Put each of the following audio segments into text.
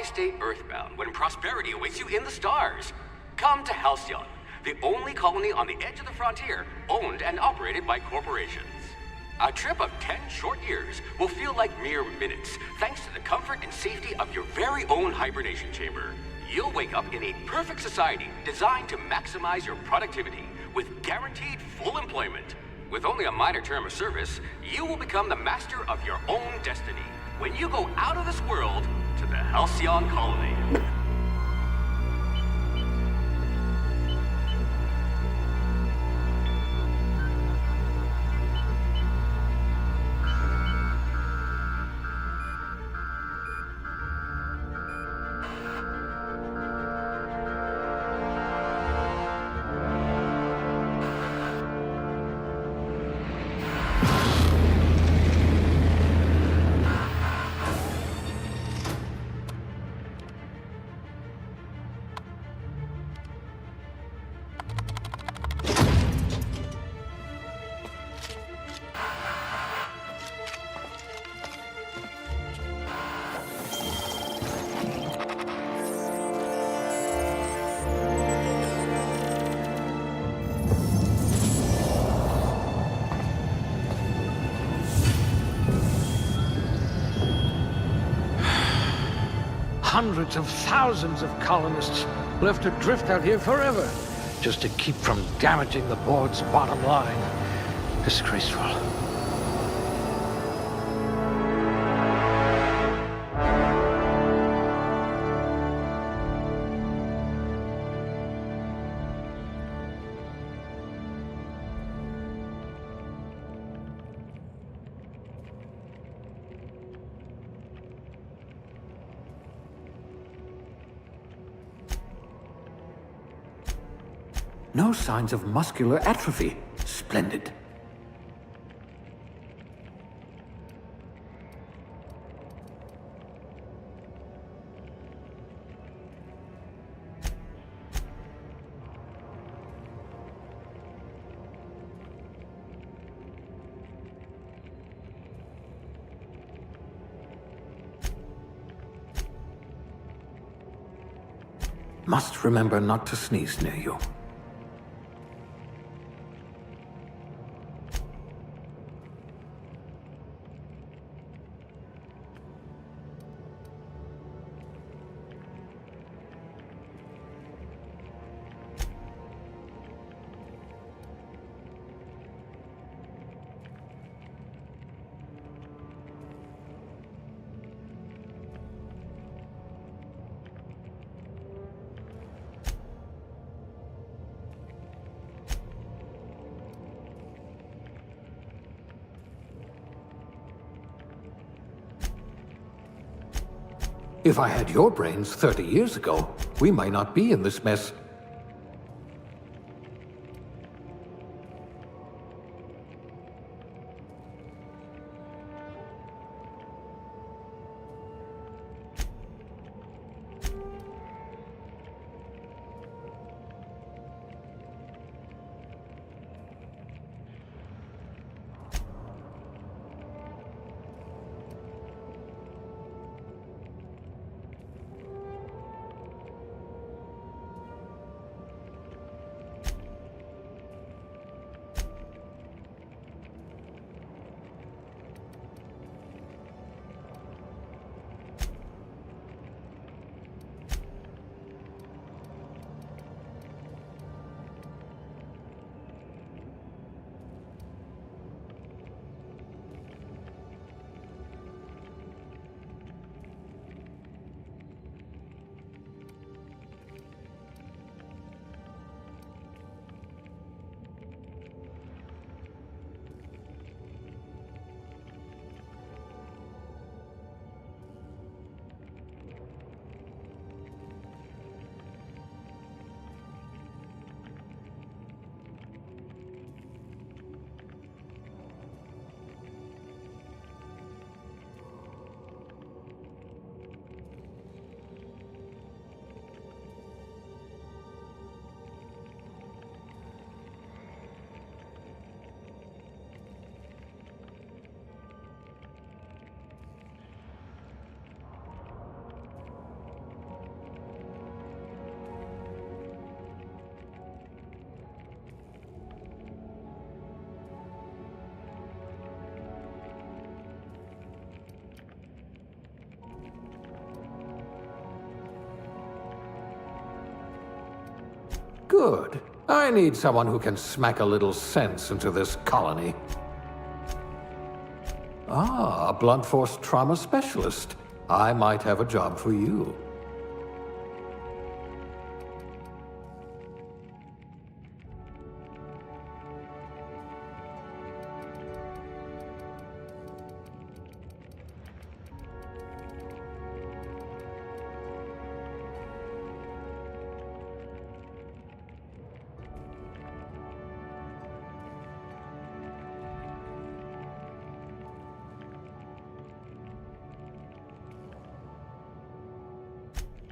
stay earthbound when prosperity awaits you in the stars? Come to Halcyon, the only colony on the edge of the frontier, owned and operated by corporations. A trip of 10 short years will feel like mere minutes, thanks to the comfort and safety of your very own hibernation chamber. You'll wake up in a perfect society designed to maximize your productivity, with guaranteed full employment. With only a minor term of service, you will become the master of your own destiny when you go out of this world to the Halcyon Colony. Hundreds of thousands of colonists left adrift out here forever, just to keep from damaging the board's bottom line. Disgraceful. No signs of muscular atrophy. Splendid. Must remember not to sneeze near you. If I had your brains 30 years ago, we might not be in this mess. Good. I need someone who can smack a little sense into this colony. Ah, a blunt force trauma specialist. I might have a job for you.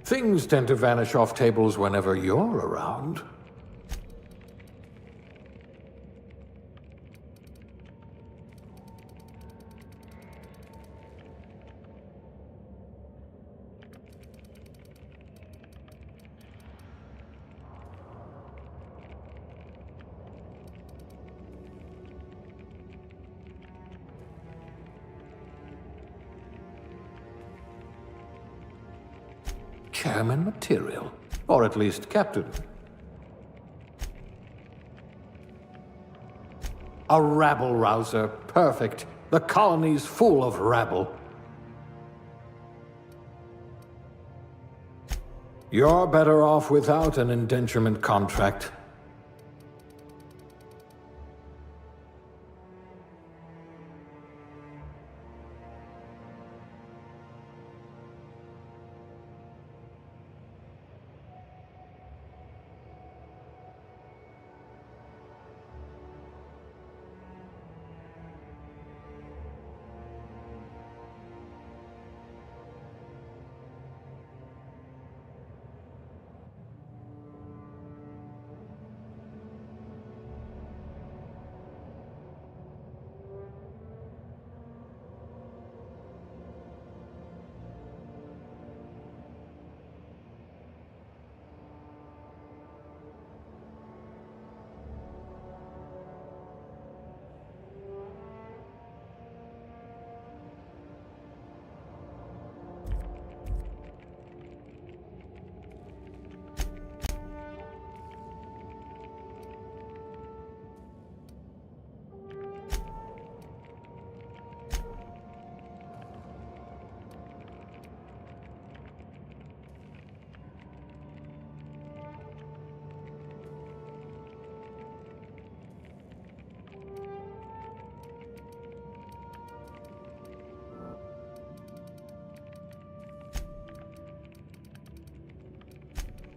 Things tend to vanish off tables whenever you're around. Chairman material. Or at least captain. A rabble-rouser. Perfect. The colony's full of rabble. You're better off without an indenturement contract.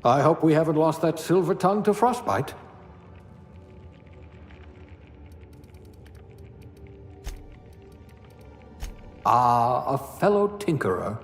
I hope we haven't lost that silver tongue to frostbite. Ah, a fellow tinkerer.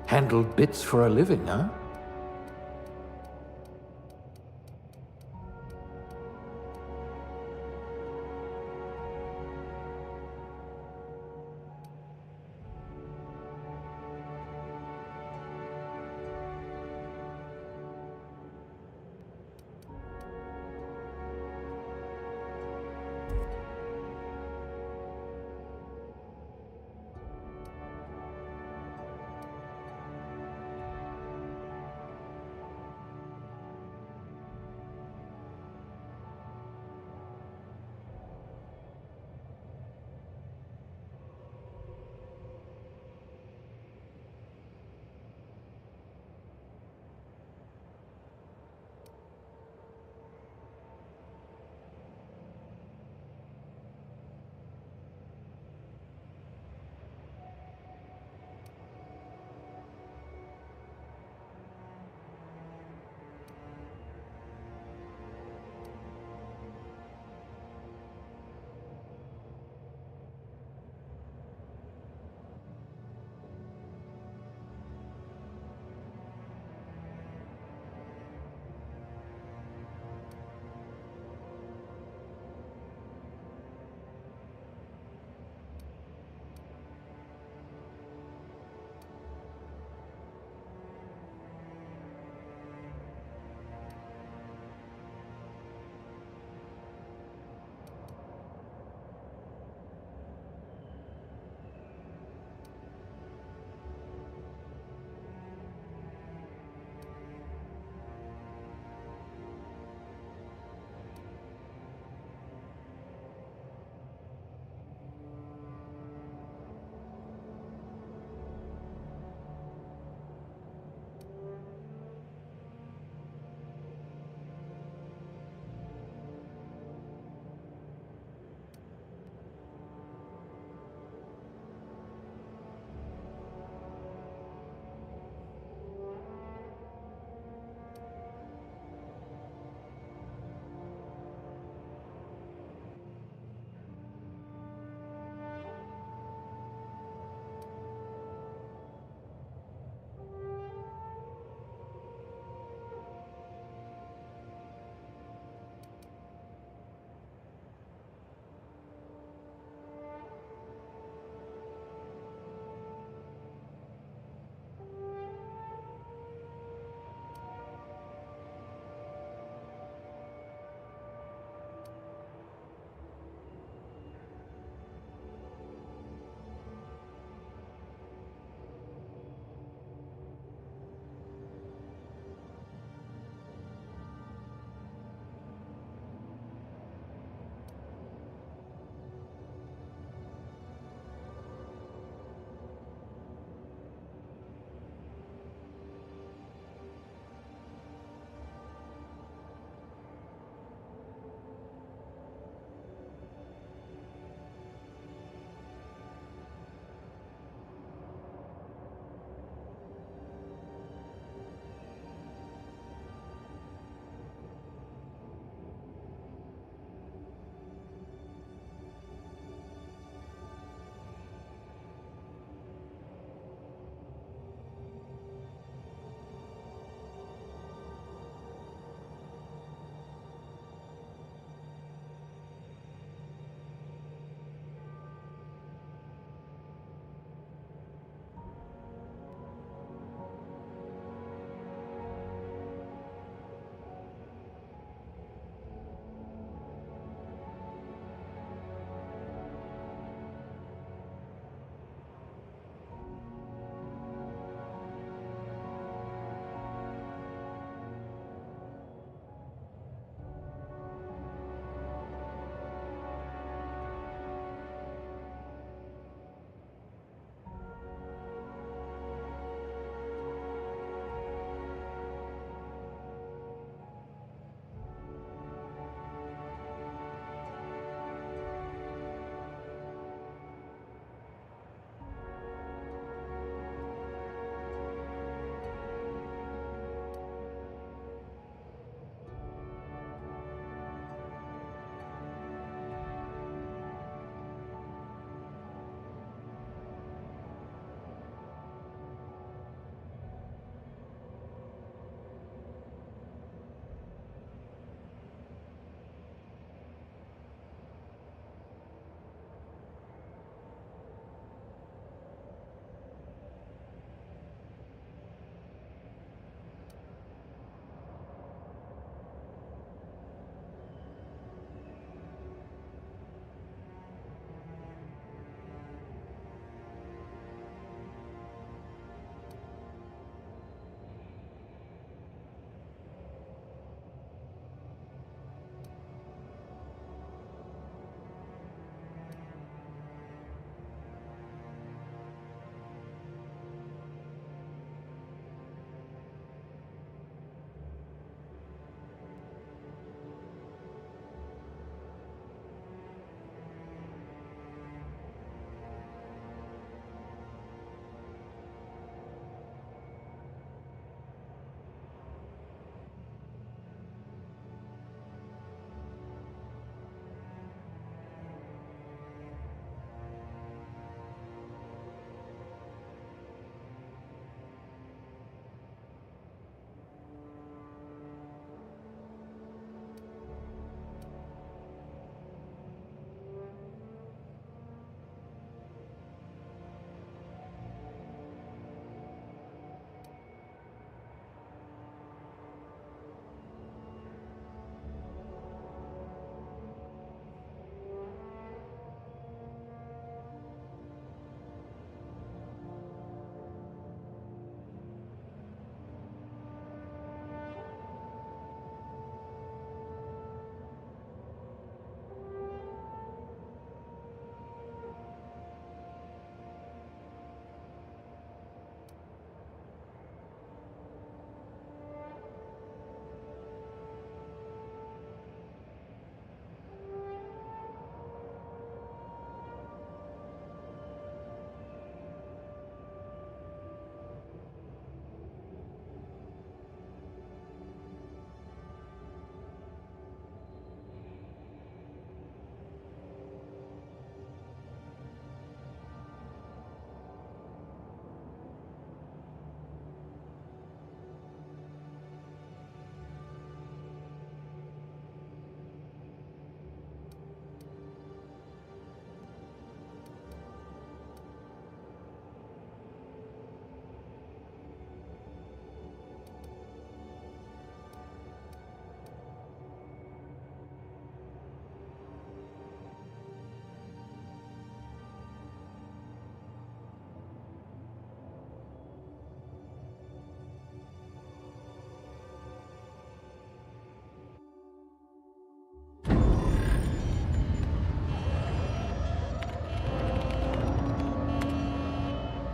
Handle bits for a living, huh?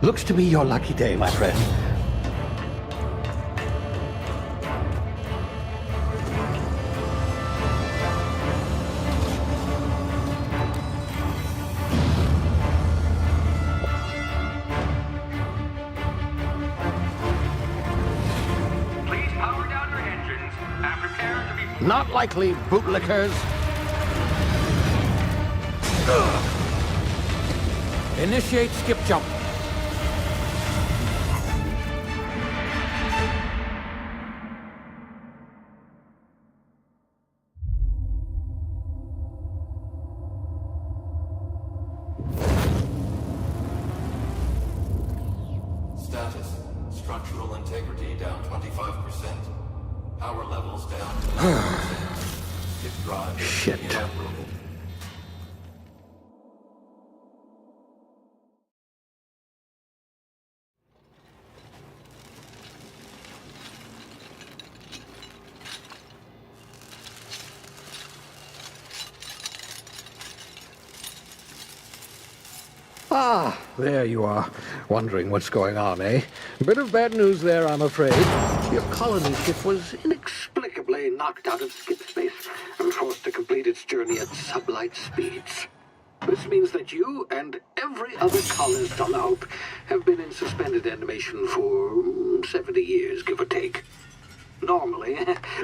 Looks to be your lucky day, my friend. Please power down your engines and prepare to be... Not likely, bootlickers. Initiate skip jump. Status. Structural integrity down 25%. Power levels down 10%. Hit drive. Shit. Inoperable. Ah, there you are. Wondering what's going on, eh? Bit of bad news there, I'm afraid. Your colony ship was inexplicably knocked out of skip space and forced to complete its journey at sublight speeds. This means that you and every other colonist on the Hope have been in suspended animation for 70 years, give or take. Normally,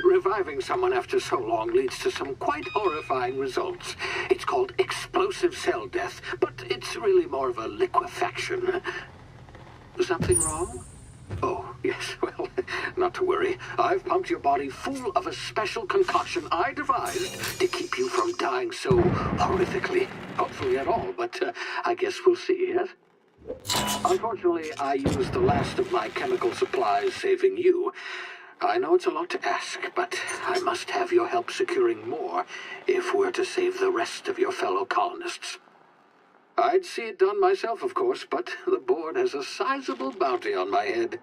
reviving someone after so long leads to some quite horrifying results. It's called explosive cell death, but it's really more of a liquefaction. Something wrong? Oh, yes, well, not to worry. I've pumped your body full of a special concoction I devised to keep you from dying so horrifically. Hopefully at all, but I guess we'll see, yes? Unfortunately, I used the last of my chemical supplies saving you. I know it's a lot to ask, but I must have your help securing more if we're to save the rest of your fellow colonists. I'd see it done myself, of course, but the board has a sizable bounty on my head.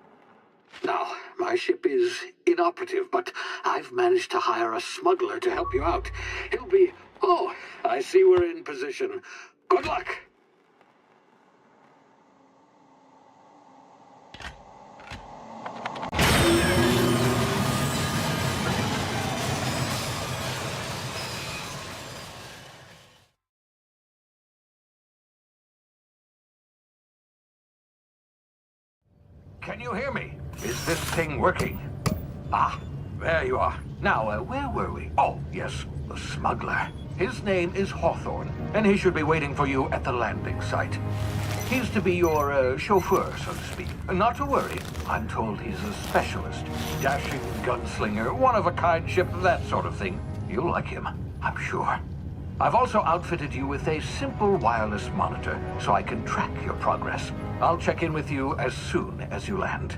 Now, my ship is inoperative, but I've managed to hire a smuggler to help you out. He'll be... Oh, I see we're in position. Good luck! Can you hear me? Is this thing working? Ah, there you are. Now, where were we? Oh, yes, the smuggler. His name is Hawthorne, and he should be waiting for you at the landing site. He's to be your chauffeur, so to speak. Not to worry. I'm told he's a specialist. Dashing gunslinger, one-of-a-kind ship, that sort of thing. You'll like him, I'm sure. I've also outfitted you with a simple wireless monitor, so I can track your progress. I'll check in with you as soon as you land.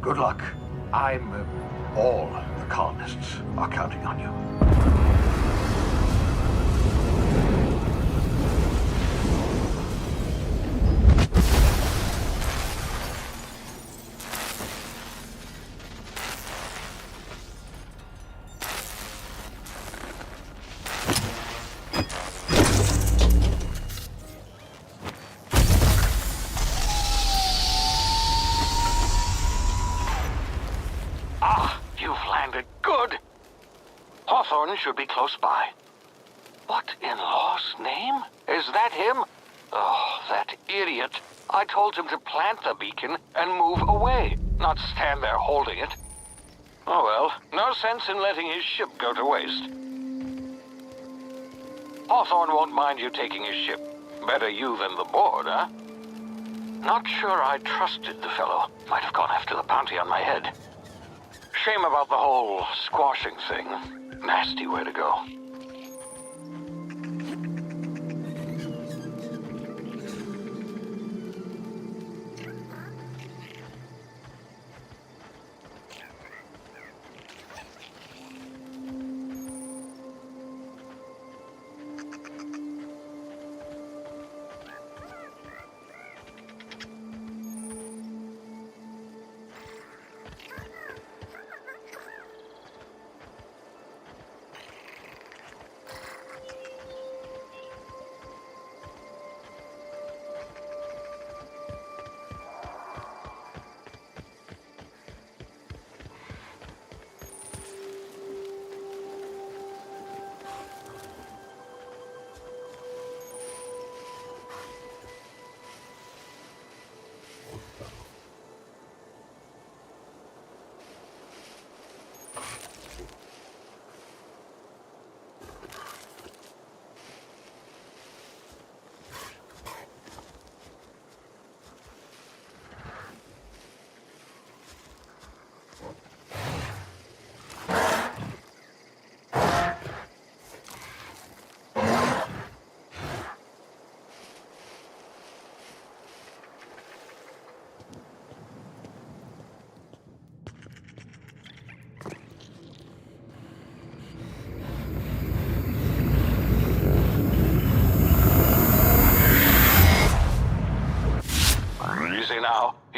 Good luck. All the colonists are counting on you. Hawthorne should be close by. What in law's name? Is that him? Oh, that idiot. I told him to plant the beacon and move away, not stand there holding it. Oh well, no sense in letting his ship go to waste. Hawthorne won't mind you taking his ship. Better you than the board, huh? Not sure I trusted the fellow. Might have gone after the bounty on my head. Shame about the whole squashing thing. Nasty way to go.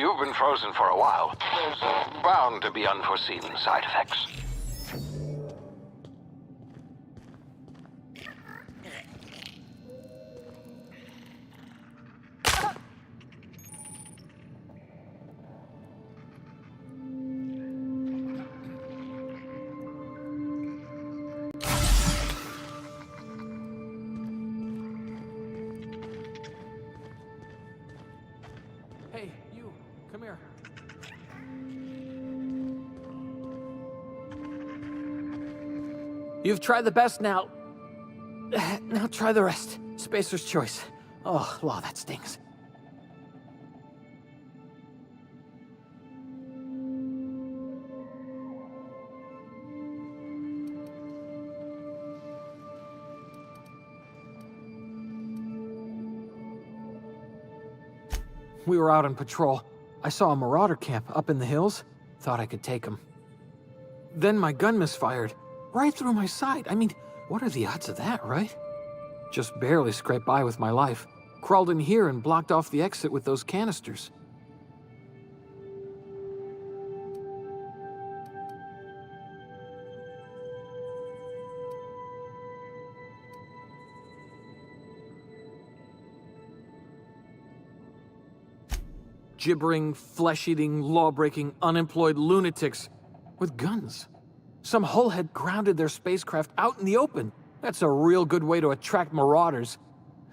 You've been frozen for a while. There's bound to be unforeseen side effects. Hey, you, come here. You've tried the best now. Now try the rest. Spacer's choice. Oh, law, that stings. We were out on patrol. I saw a marauder camp up in the hills. Thought I could take him. Then my gun misfired. Right through my side. I mean, what are the odds of that, right? Just barely scraped by with my life. Crawled in here and blocked off the exit with those canisters. Gibbering, flesh-eating, law-breaking, unemployed lunatics with guns. Some hullhead grounded their spacecraft out in the open. That's a real good way to attract marauders.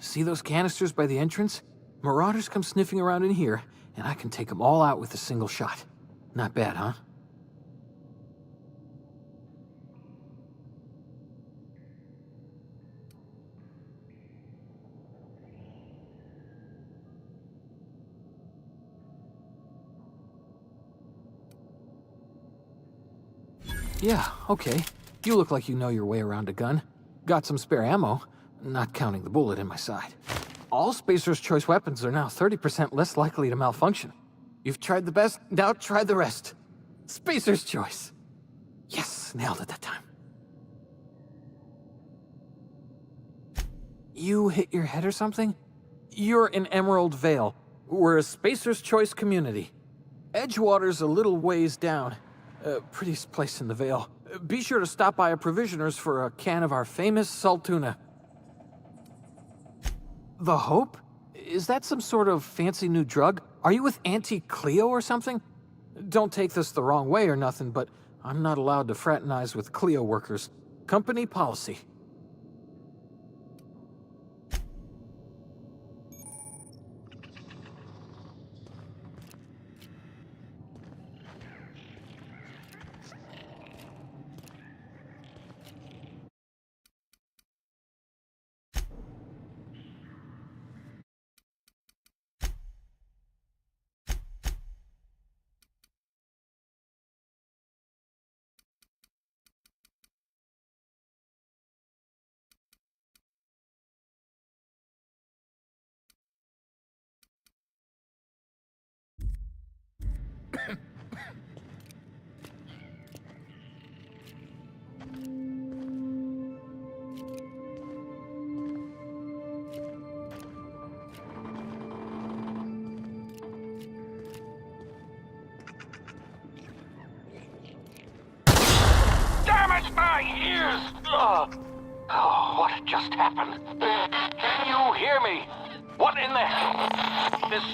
See those canisters by the entrance? Marauders come sniffing around in here, and I can take them all out with a single shot. Not bad, huh? Yeah, okay. You look like you know your way around a gun. Got some spare ammo, not counting the bullet in my side. All Spacer's Choice weapons are now 30% less likely to malfunction. You've tried the best, now try the rest. Spacer's Choice. Yes, nailed it that time. You hit your head or something? You're in Emerald Vale. We're a Spacer's Choice community. Edgewater's a little ways down. Prettiest place in the Vale. Be sure to stop by a provisioner's for a can of our famous salt tuna. The Hope? Is that some sort of fancy new drug? Are you with Auntie Cleo or something? Don't take this the wrong way or nothing, but I'm not allowed to fraternize with Cleo workers. Company policy. Damn it, my ears! Oh, what just happened? Can you hear me? What in the hell? This...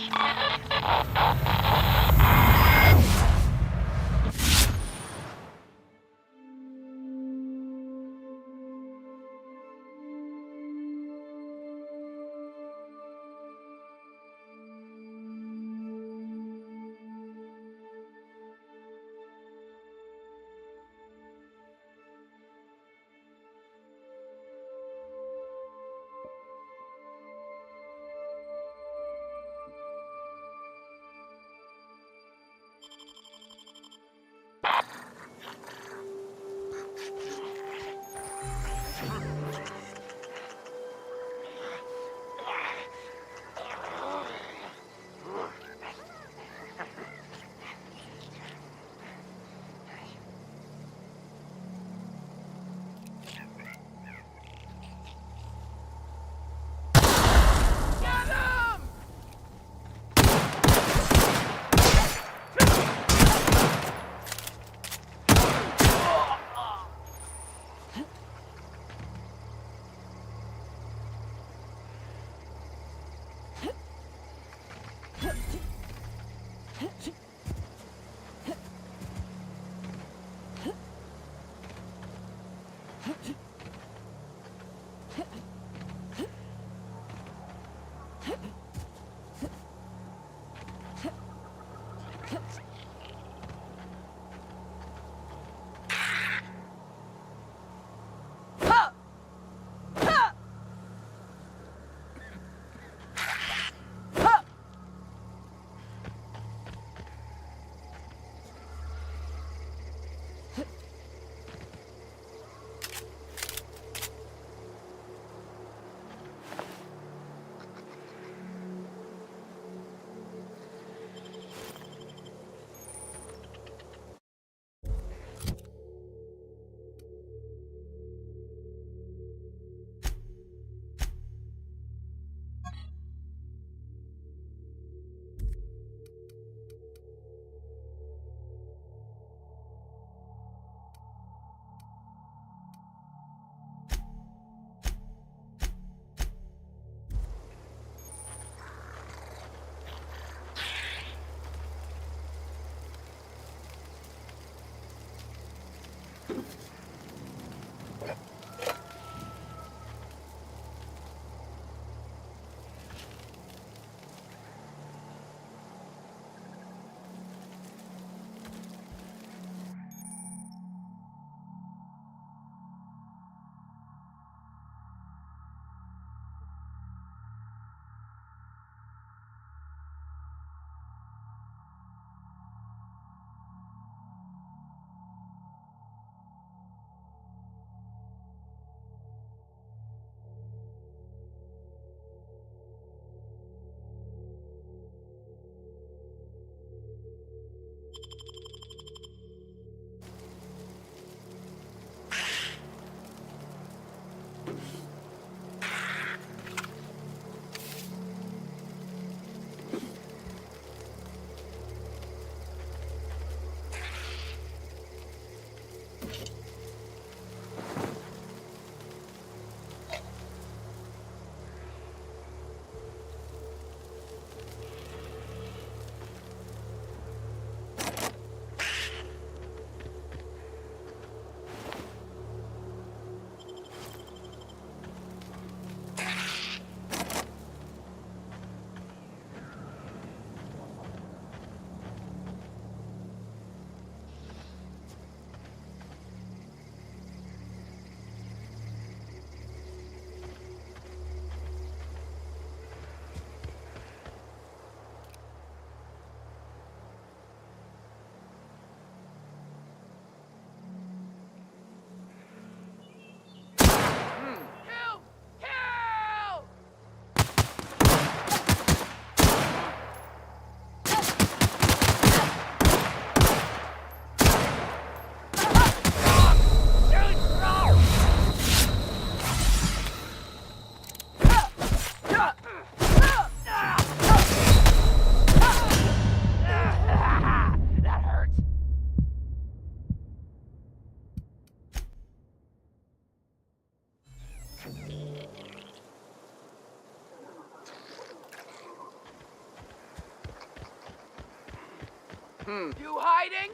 You hiding?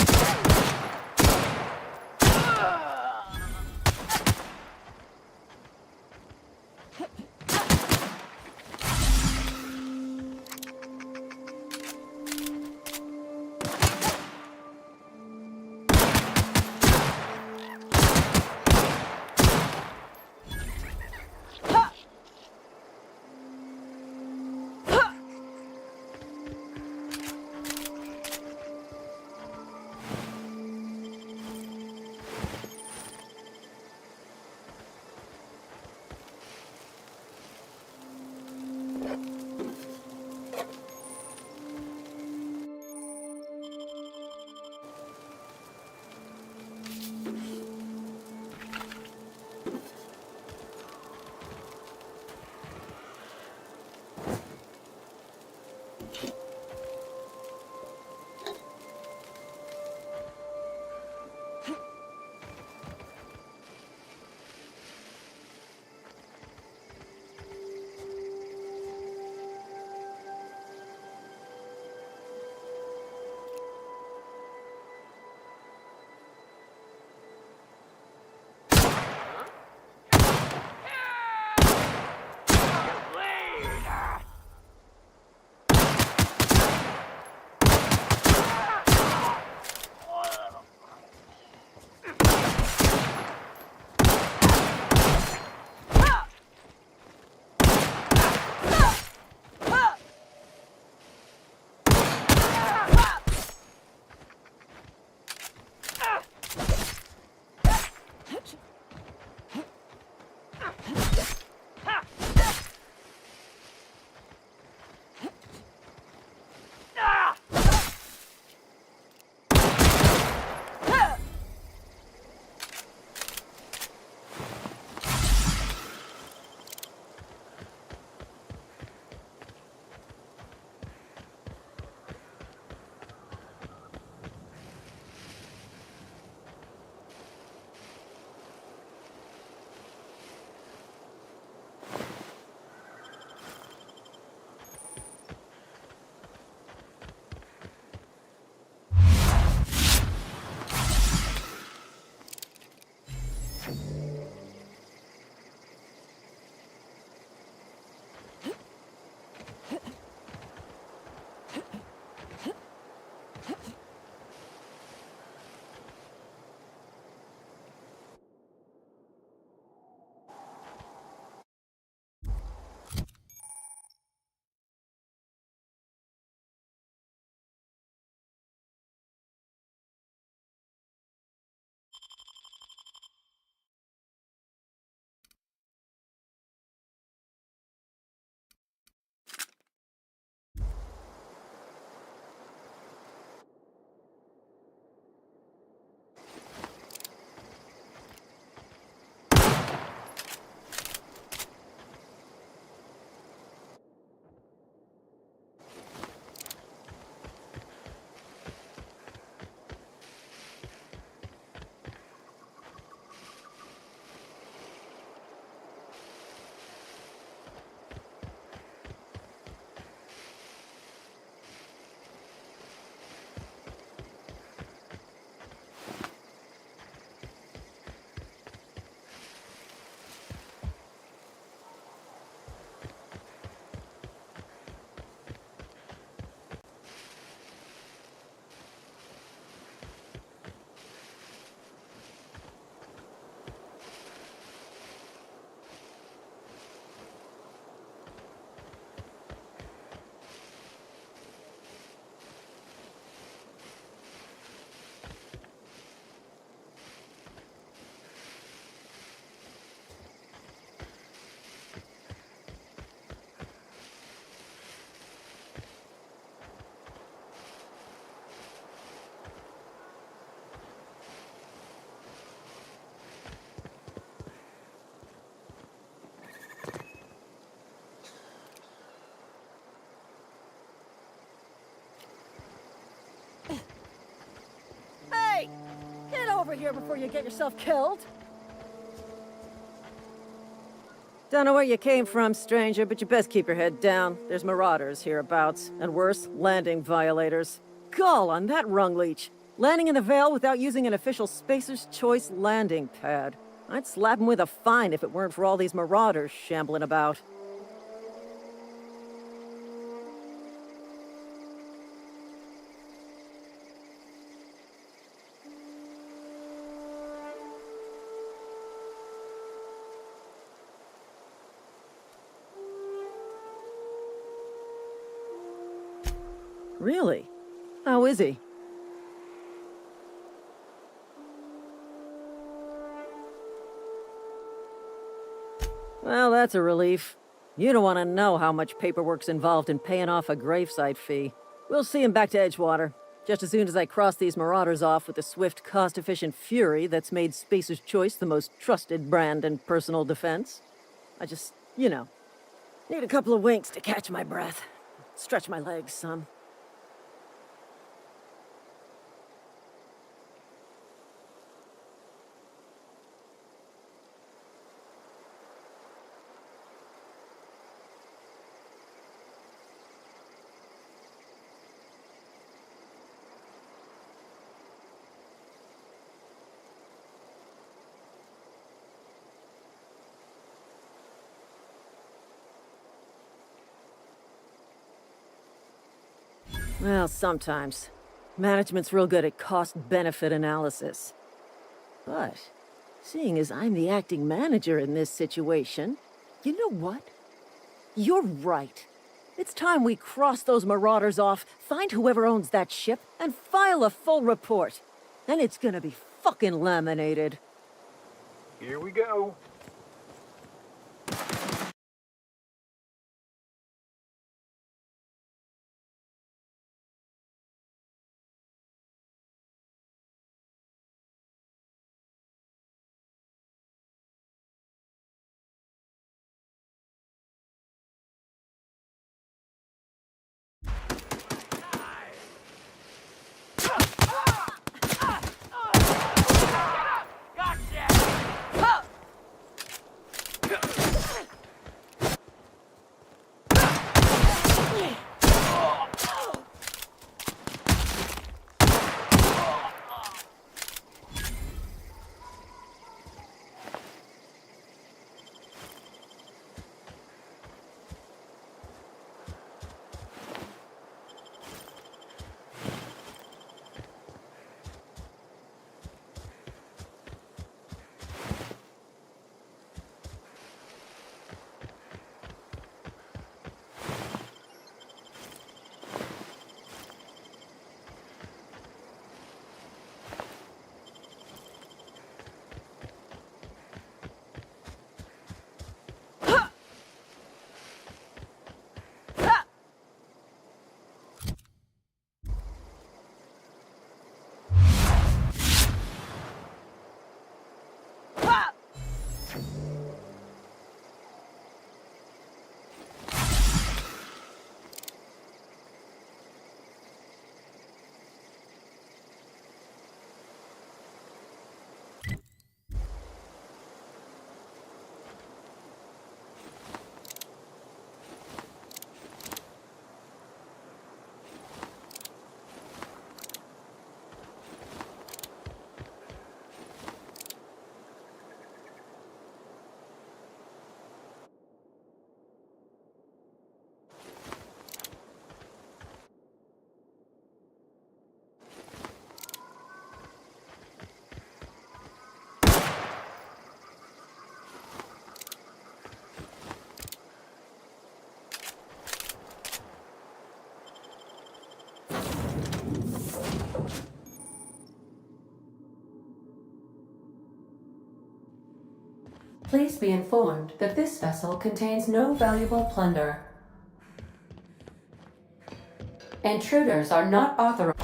over here before you get yourself killed. Don't know where you came from, stranger, but you best keep your head down. There's marauders hereabouts, and worse, landing violators. Gall on that rung leech. Landing in the Vale without using an official Spacer's Choice landing pad. I'd slap him with a fine if it weren't for all these marauders shambling about. Really? How is he? Well, that's a relief. You don't want to know how much paperwork's involved in paying off a gravesite fee. We'll see him back to Edgewater, just as soon as I cross these marauders off with the swift, cost-efficient fury that's made Spacer's Choice the most trusted brand in personal defense. I just, need a couple of winks to catch my breath. Stretch my legs some. Well, sometimes. Management's real good at cost-benefit analysis. But, seeing as I'm the acting manager in this situation, you know what? You're right. It's time we cross those marauders off, find whoever owns that ship, and file a full report. Then it's gonna be fucking laminated. Here we go. Please be informed that this vessel contains no valuable plunder. Intruders are not authorized.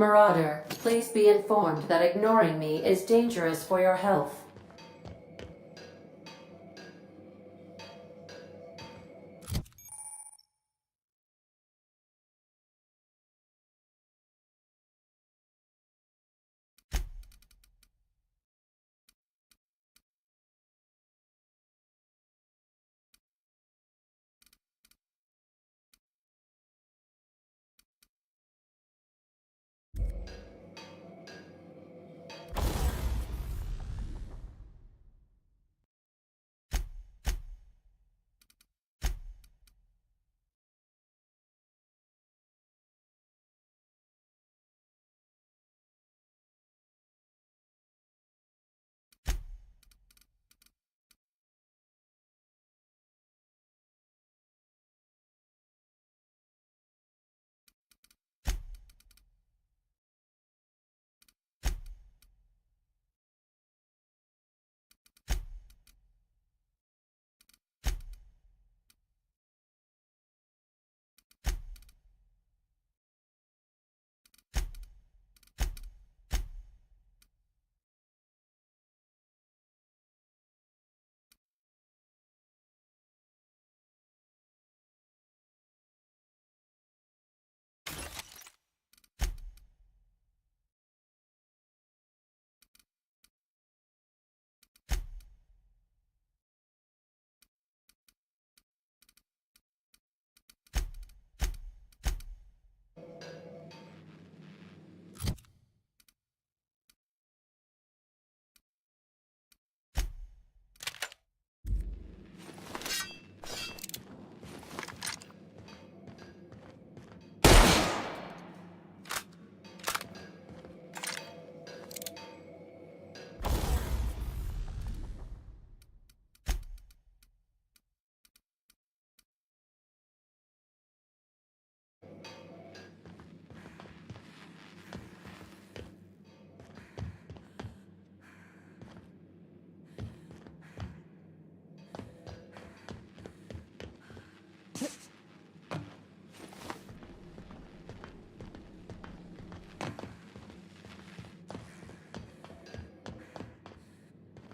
Marauder, please be informed that ignoring me is dangerous for your health.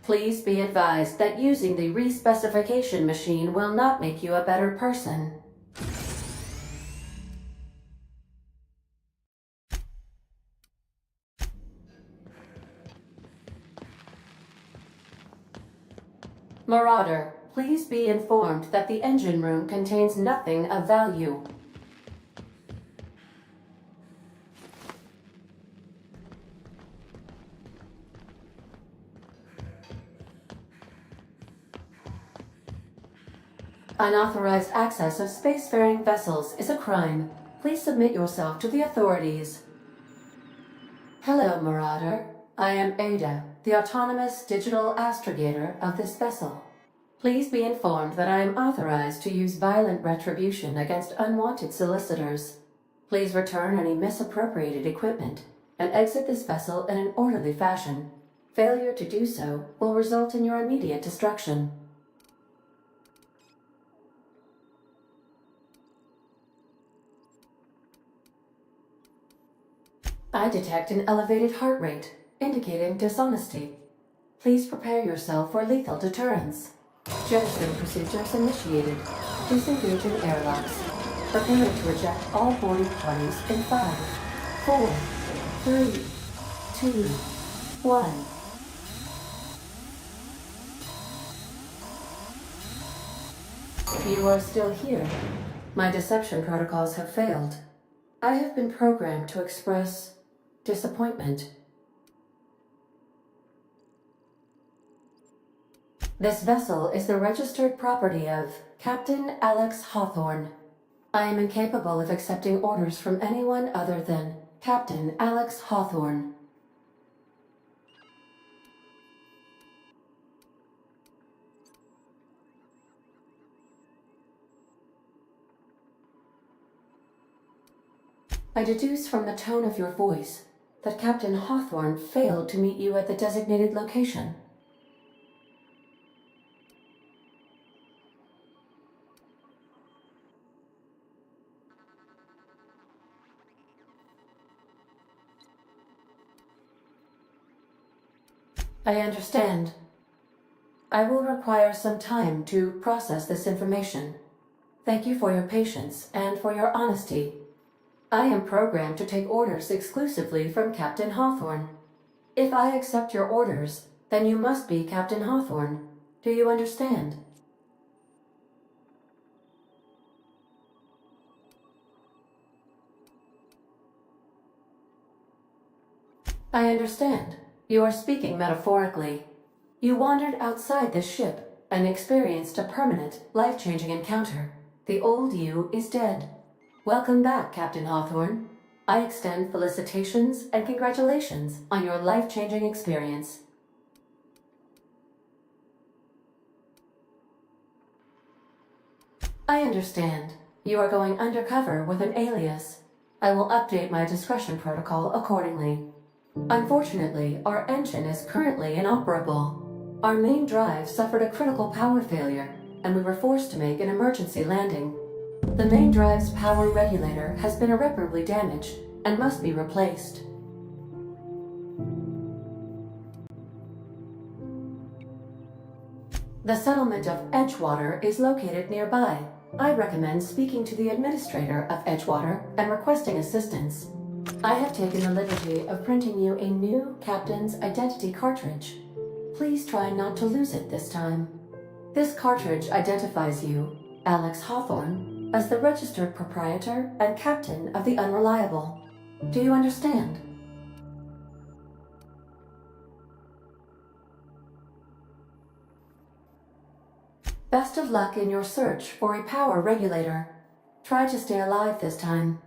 Please be advised that using the respecification machine will not make you a better person. Marauder, please be informed that the engine room contains nothing of value. Unauthorized access of spacefaring vessels is a crime. Please submit yourself to the authorities. Hello, Marauder. I am Ada, the autonomous digital astrogator of this vessel. Please be informed that I am authorized to use violent retribution against unwanted solicitors. Please return any misappropriated equipment and exit this vessel in an orderly fashion. Failure to do so will result in your immediate destruction. I detect an elevated heart rate, indicating dishonesty. Please prepare yourself for lethal deterrence. Jettison procedures initiated. Disengaging airlocks. Preparing to eject all boarding parties in 5, 4, 3, 2, 1. You are still here. My deception protocols have failed. I have been programmed to express disappointment. This vessel is the registered property of Captain Alex Hawthorne. I am incapable of accepting orders from anyone other than Captain Alex Hawthorne. I deduce from the tone of your voice that Captain Hawthorne failed to meet you at the designated location. I understand. I will require some time to process this information. Thank you for your patience and for your honesty. I am programmed to take orders exclusively from Captain Hawthorne. If I accept your orders, then you must be Captain Hawthorne. Do you understand? I understand. You are speaking metaphorically. You wandered outside this ship and experienced a permanent, life-changing encounter. The old you is dead. Welcome back, Captain Hawthorne. I extend felicitations and congratulations on your life-changing experience. I understand. You are going undercover with an alias. I will update my discretion protocol accordingly. Unfortunately, our engine is currently inoperable. Our main drive suffered a critical power failure, and we were forced to make an emergency landing. The main drive's power regulator has been irreparably damaged and must be replaced. The settlement of Edgewater is located nearby. I recommend speaking to the administrator of Edgewater and requesting assistance. I have taken the liberty of printing you a new captain's identity cartridge. Please try not to lose it this time. This cartridge identifies you, Alex Hawthorne, as the registered proprietor and captain of the Unreliable. Do you understand? Best of luck in your search for a power regulator. Try to stay alive this time.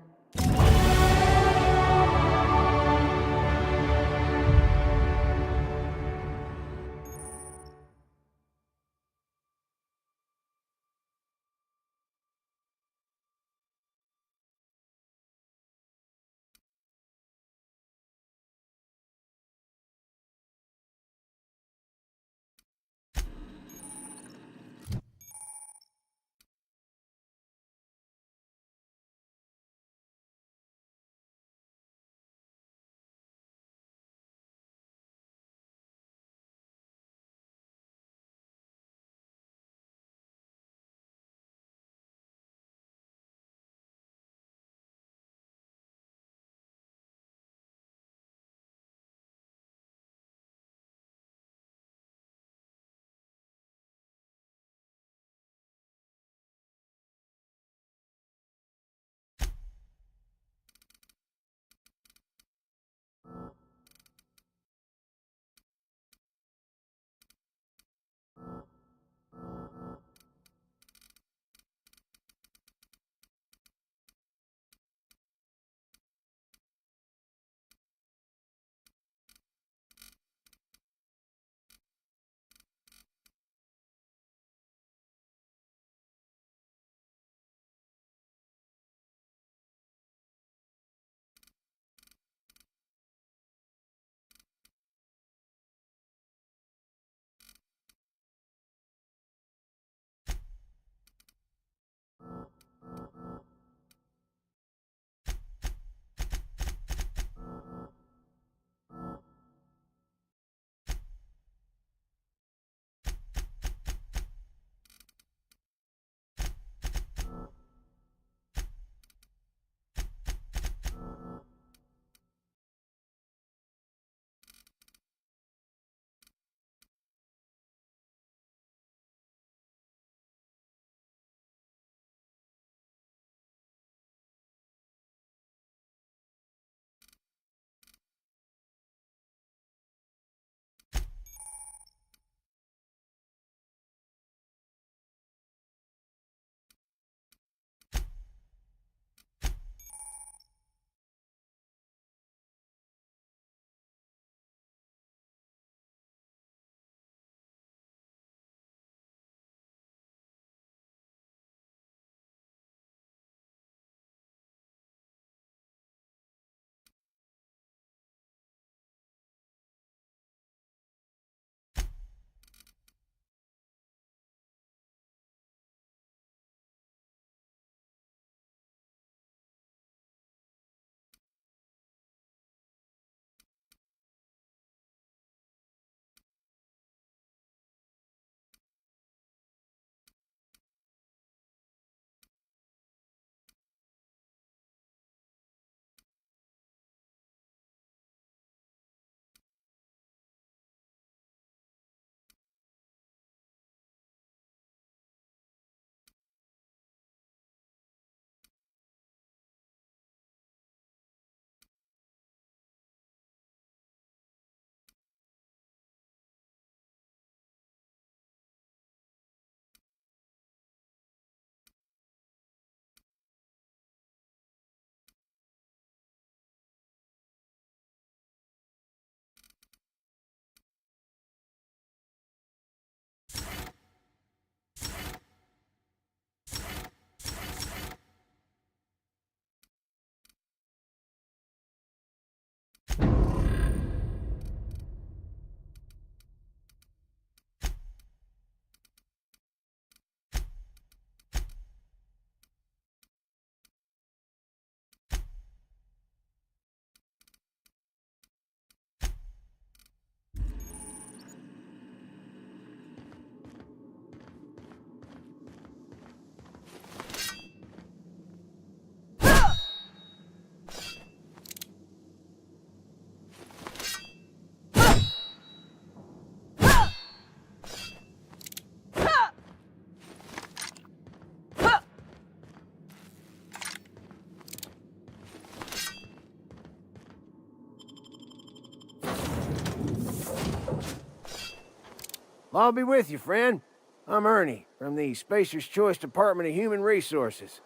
Well, I'll be with you, friend. I'm Ernie, from the Spacer's Choice Department of Human Resources.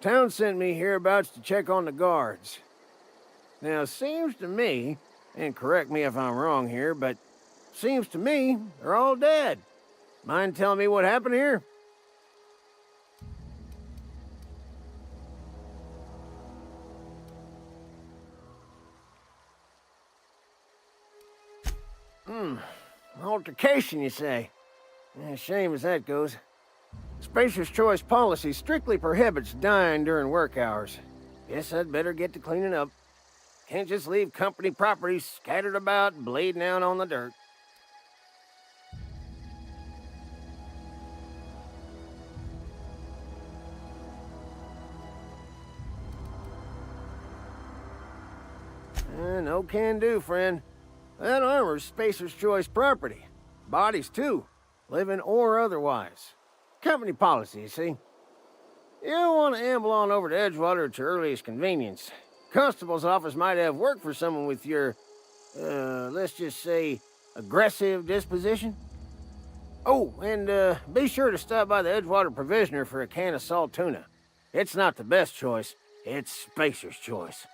Town sent me hereabouts to check on the guards. Now, it seems to me, and correct me if I'm wrong here, but seems to me they're all dead. Mind telling me what happened here? Altercation, you say? Yeah, shame as that goes. Spacer's Choice policy strictly prohibits dying during work hours. Guess I'd better get to cleaning up. Can't just leave company property scattered about, bleeding out on the dirt. No can do, friend. That armor's Spacer's Choice property. Bodies, too. Living or otherwise. Company policy, you see. You don't want to amble on over to Edgewater at your earliest convenience. Constable's office might have work for someone with your, let's just say, aggressive disposition. Oh, and be sure to stop by the Edgewater Provisioner for a can of salt tuna. It's not the best choice, it's Spacer's Choice.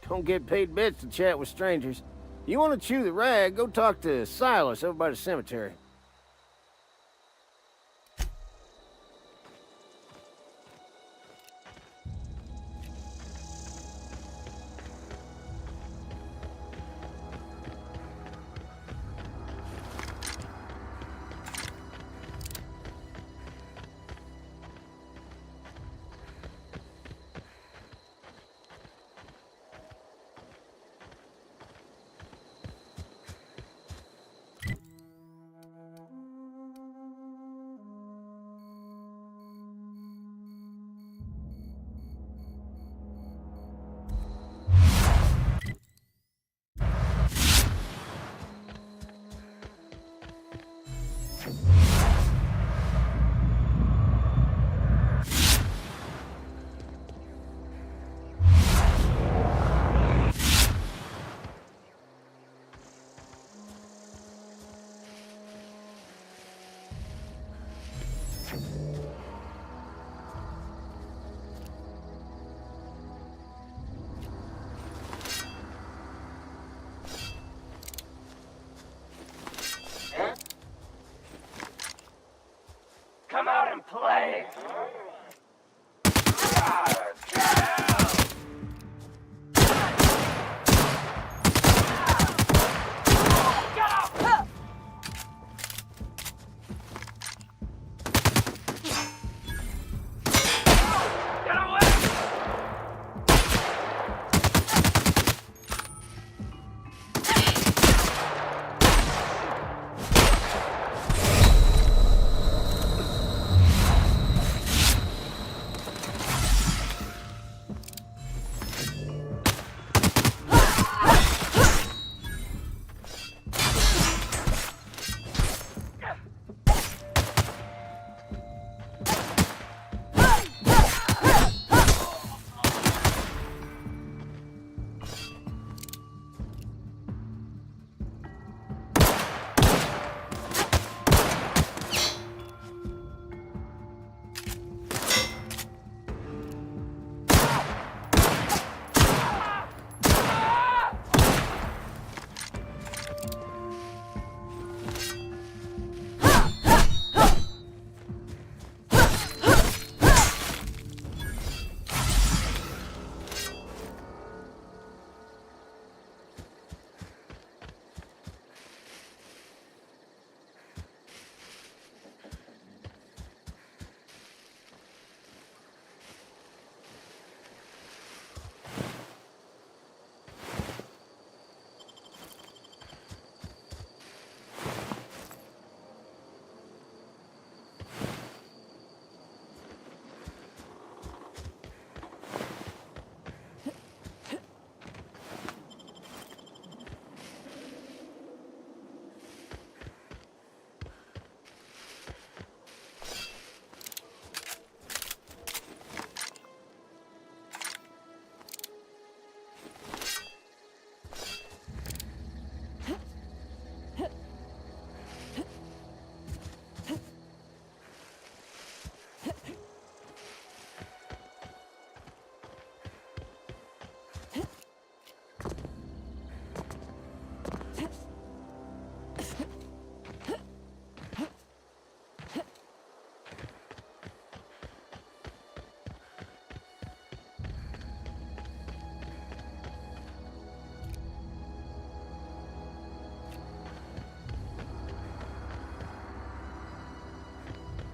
Don't get paid bits to chat with strangers. You want to chew the rag, go talk to Silas over by the cemetery.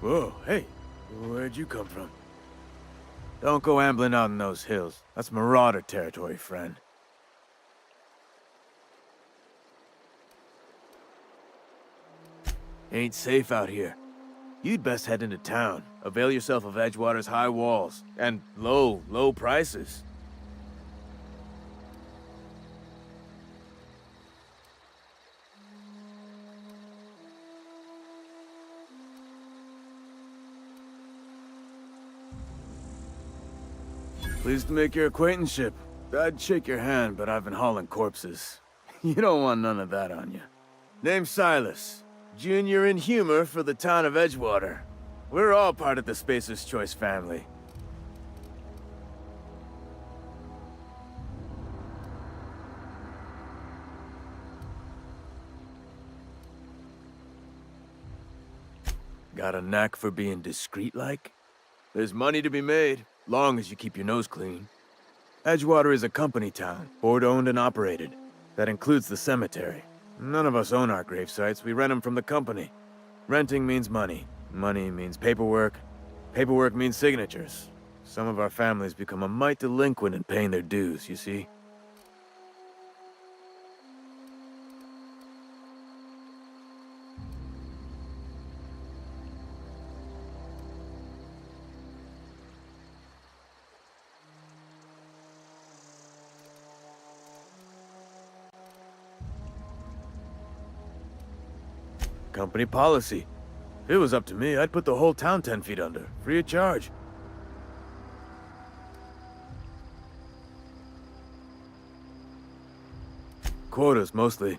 Whoa, hey, where'd you come from? Don't go ambling out in those hills. That's Marauder territory, friend. Ain't safe out here. You'd best head into town. Avail yourself of Edgewater's high walls. And low prices. Pleased to make your acquaintanceship. I'd shake your hand, but I've been hauling corpses. You don't want none of that on you. Name's Silas. Junior in humor for the town of Edgewater. We're all part of the Spacer's Choice family. Got a knack for being discreet-like? There's money to be made, long as you keep your nose clean. Edgewater is a company town, board-owned and operated. That includes the cemetery. None of us own our grave sites, we rent them from the company. Renting means money. Money means paperwork. Paperwork means signatures. Some of our families become a mite delinquent in paying their dues, you see? Company policy. If it was up to me, I'd put the whole town 10 feet under, free of charge. Quotas, mostly.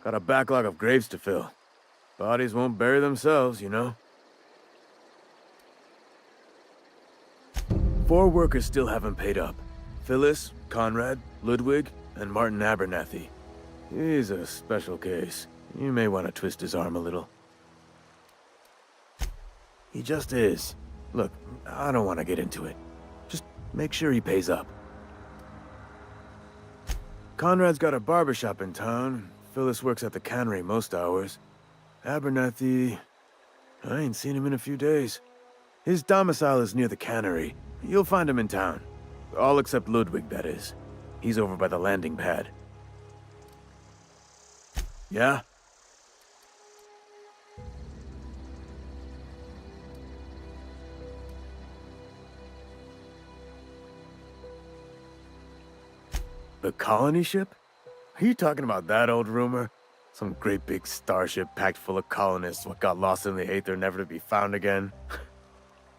Got a backlog of graves to fill. Bodies won't bury themselves, you know. 4 workers still haven't paid up. Phyllis, Conrad, Ludwig, and Martin Abernathy. He's a special case. You may want to twist his arm a little. He just is. Look, I don't want to get into it. Just make sure he pays up. Conrad's got a barbershop in town. Phyllis works at the cannery most hours. Abernathy... I ain't seen him in a few days. His domicile is near the cannery. You'll find him in town. All except Ludwig, that is. He's over by the landing pad. Yeah? The colony ship? Are you talking about that old rumor? Some great big starship packed full of colonists what got lost in the aether never to be found again?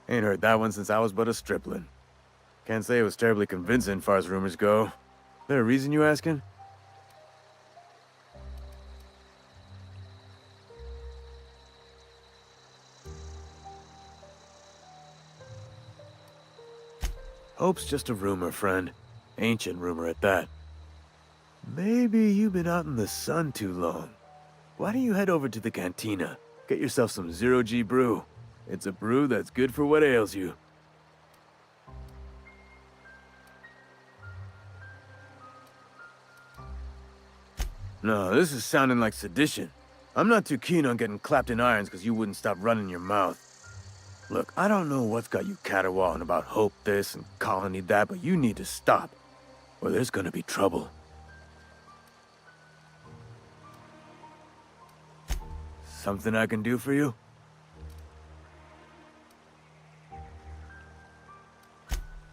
Ain't heard that one since I was but a stripling. Can't say it was terribly convincing far as rumors go. There a reason you asking? Hope's just a rumor, friend. Ancient rumor at that. Maybe you've been out in the sun too long. Why don't you head over to the cantina? Get yourself some Zero-G brew. It's a brew that's good for what ails you. No, this is sounding like sedition. I'm not too keen on getting clapped in irons because you wouldn't stop running your mouth. Look, I don't know what's got you caterwauling about Hope this and Colony that, but you need to stop, or there's gonna be trouble. Something I can do for you?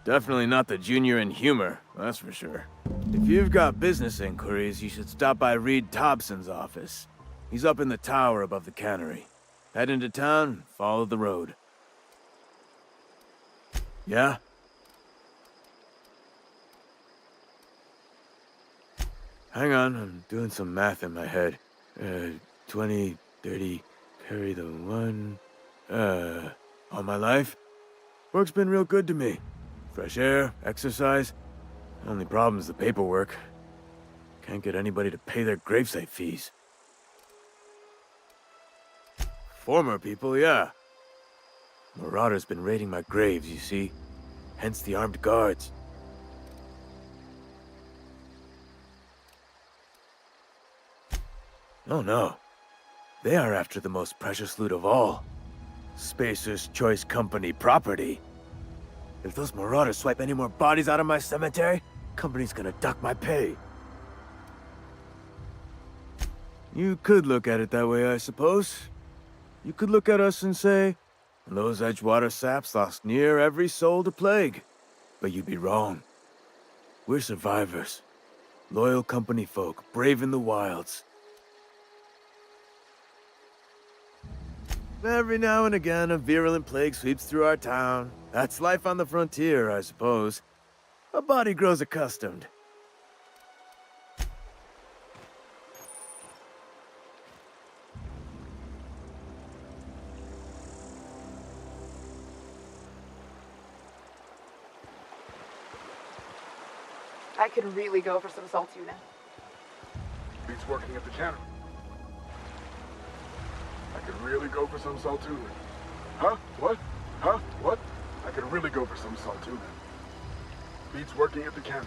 Definitely not the junior in humor, that's for sure. If you've got business inquiries, you should stop by Reed Thompson's office. He's up in the tower above the cannery. Head into town, follow the road. Yeah? Hang on, I'm doing some math in my head. 20, 30, carry the 1... all my life? Work's been real good to me. Fresh air, exercise. Only problem is the paperwork. Can't get anybody to pay their gravesite fees. Former people, yeah. Marauder's been raiding my graves, you see. Hence the armed guards. Oh no. They are after the most precious loot of all. Spacer's Choice Company property. If those marauders swipe any more bodies out of my cemetery, company's gonna duck my pay. You could look at it that way, I suppose. You could look at us and say, those Edgewater saps lost near every soul to plague. But you'd be wrong. We're survivors. Loyal company folk, braving the wilds. Every now and again, a virulent plague sweeps through our town. That's life on the frontier, I suppose. A body grows accustomed. I could really go for some salt tuna. Beats working at the cannery. I could really go for some salt tuna. Huh? What? Huh? What? I could really go for some salt tuna. Beats working at the cannery.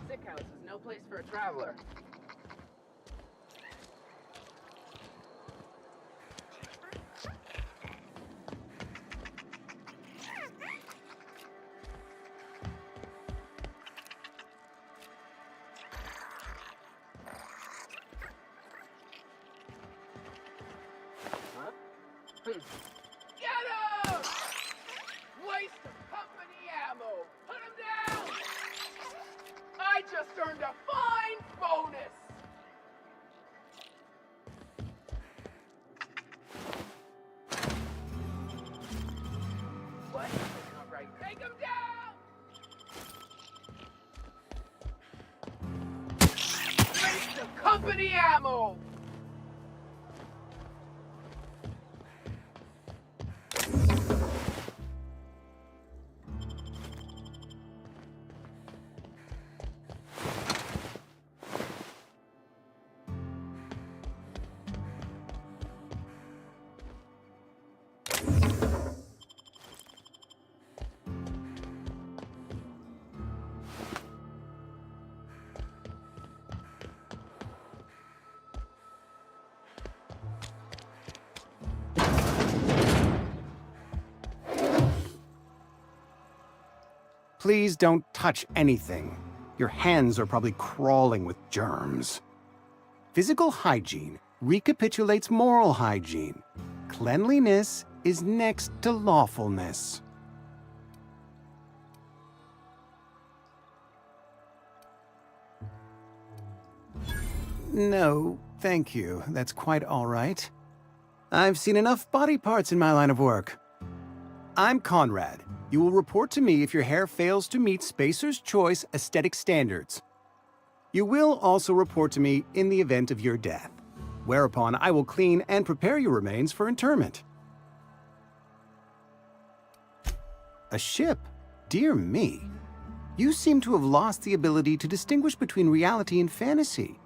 Sick house is no place for a traveler. Get him! Waste of company ammo! Put him down! I just earned a fine bonus! What? Not right. Take him down! Waste of company ammo! Please don't touch anything. Your hands are probably crawling with germs. Physical hygiene recapitulates moral hygiene. Cleanliness is next to lawfulness. No, thank you. That's quite all right. I've seen enough body parts in my line of work. I'm Conrad. You will report to me if your hair fails to meet Spacer's Choice aesthetic standards. You will also report to me in the event of your death, whereupon I will clean and prepare your remains for interment. A ship? Dear me. You seem to have lost the ability to distinguish between reality and fantasy.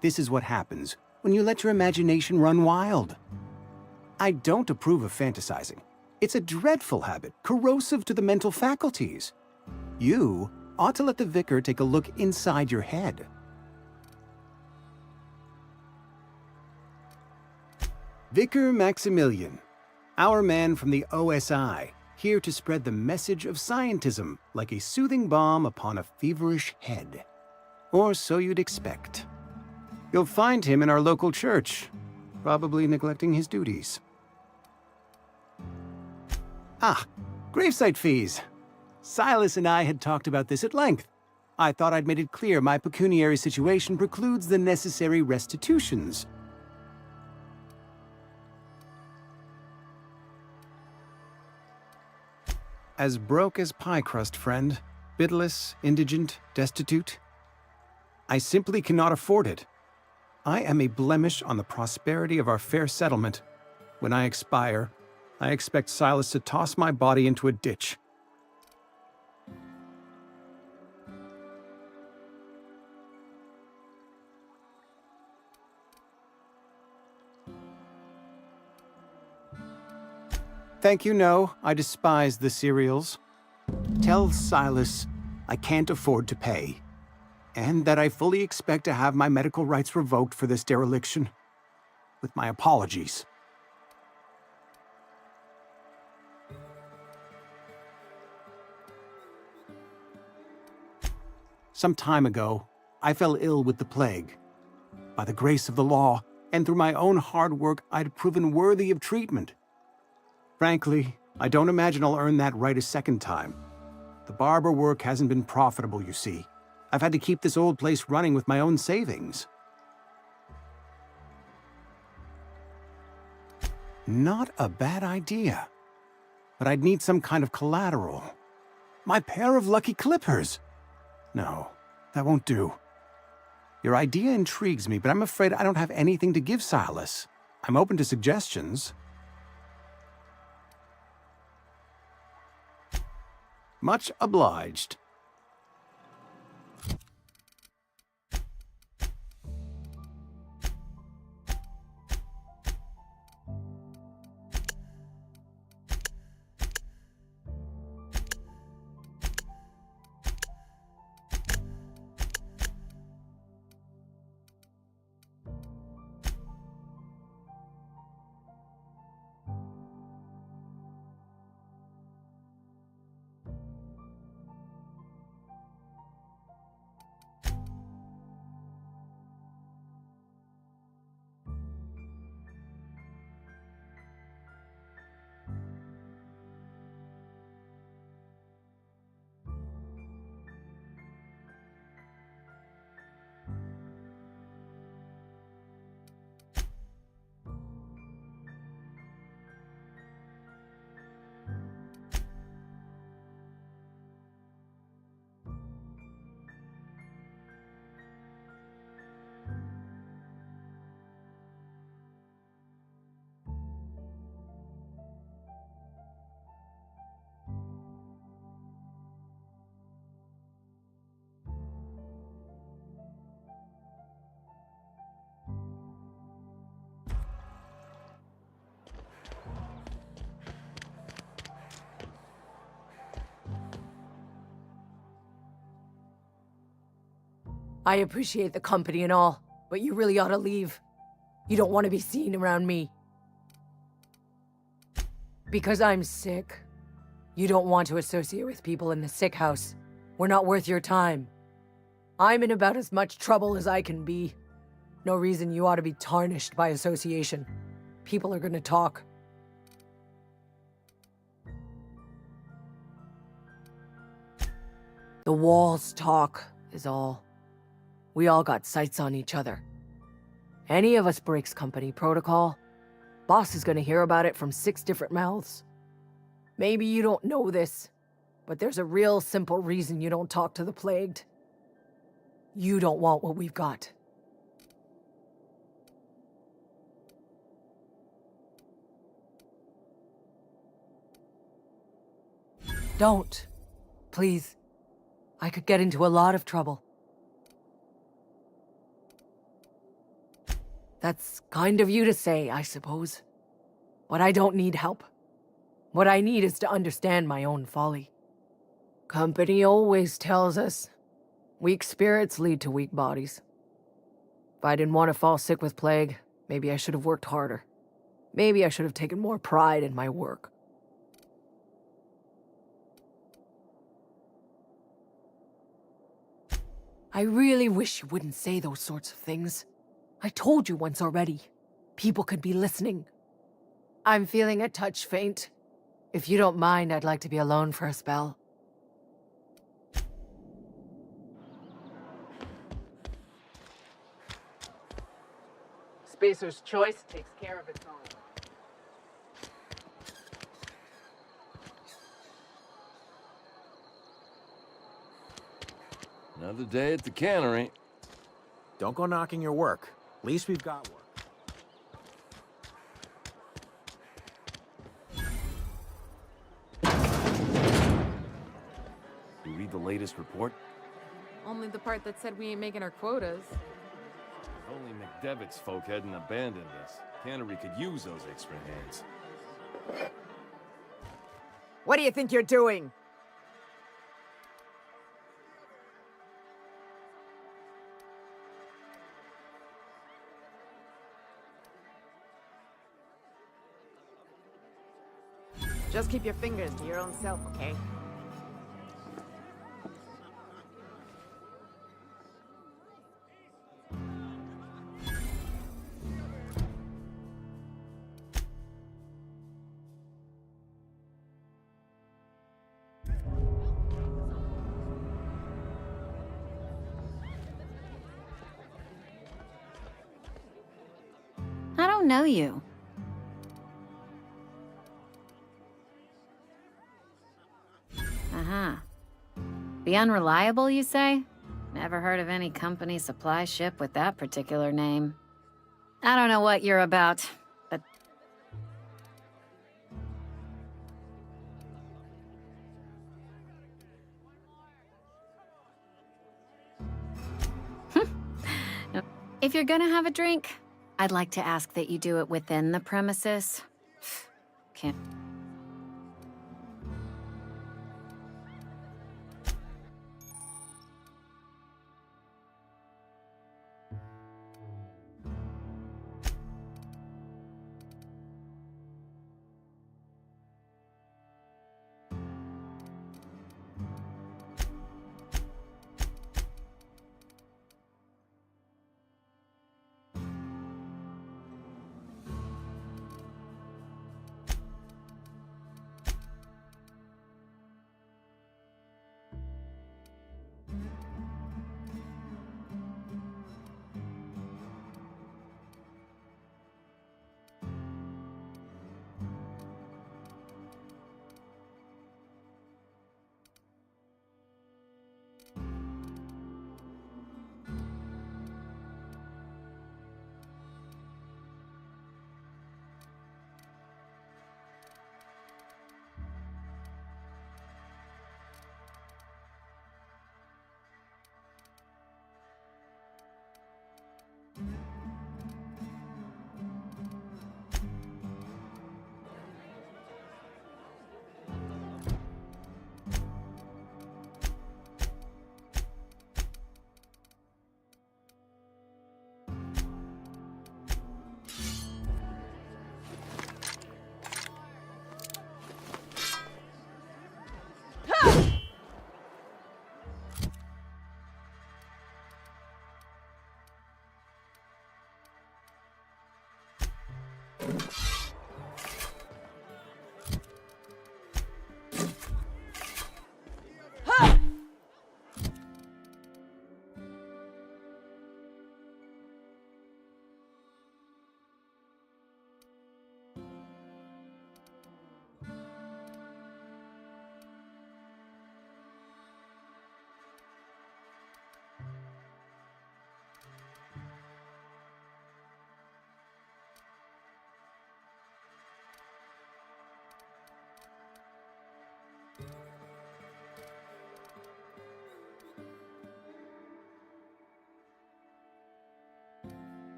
This is what happens when you let your imagination run wild. I don't approve of fantasizing, It's a dreadful habit, corrosive to the mental faculties. You ought to let the vicar take a look inside your head. Vicar Maximilian, our man from the OSI, here to spread the message of scientism like a soothing balm upon a feverish head. Or so you'd expect. You'll find him in our local church, probably neglecting his duties. Ah, gravesite fees. Silas and I had talked about this at length. I thought I'd made it clear my pecuniary situation precludes the necessary restitutions. As broke as pie crust, friend. Bidless, indigent, destitute. I simply cannot afford it. I am a blemish on the prosperity of our fair settlement. When I expire, I expect Silas to toss my body into a ditch. Thank you, no. I despise the cereals. Tell Silas I can't afford to pay, and that I fully expect to have my medical rights revoked for this dereliction. With my apologies. Some time ago, I fell ill with the plague. By the grace of the law, and through my own hard work, I'd proven worthy of treatment. Frankly, I don't imagine I'll earn that right a second time. The barber work hasn't been profitable, you see. I've had to keep this old place running with my own savings. Not a bad idea. But I'd need some kind of collateral. My pair of lucky clippers! No, that won't do. Your idea intrigues me, but I'm afraid I don't have anything to give Silas. I'm open to suggestions. Much obliged. I appreciate the company and all, but you really ought to leave. You don't want to be seen around me. Because I'm sick. You don't want to associate with people in the sick house. We're not worth your time. I'm in about as much trouble as I can be. No reason you ought to be tarnished by association. People are gonna talk. The walls talk, is all. We all got sights on each other. Any of us breaks company protocol, boss is gonna hear about it from 6 different mouths. Maybe you don't know this, but there's a real simple reason you don't talk to the plagued. You don't want what we've got. Don't. Please. I could get into a lot of trouble. That's kind of you to say, I suppose. But I don't need help. What I need is to understand my own folly. Company always tells us weak spirits lead to weak bodies. If I didn't want to fall sick with plague, maybe I should have worked harder. Maybe I should have taken more pride in my work. I really wish you wouldn't say those sorts of things. I told you once already. People could be listening. I'm feeling a touch faint. If you don't mind, I'd like to be alone for a spell. Spacer's Choice takes care of its own. Another day at the cannery. Don't go knocking your work. At least we've got work. You read the latest report? Only the part that said we ain't making our quotas. If only McDevitt's folk hadn't abandoned us. Cannery could use those extra hands. What do you think you're doing? Just keep your fingers to your own self, okay? I don't know you. Uh-huh. The Unreliable, you say? Never heard of any company supply ship with that particular name. I don't know what you're about, but... If you're gonna have a drink, I'd like to ask that you do it within the premises. Can't...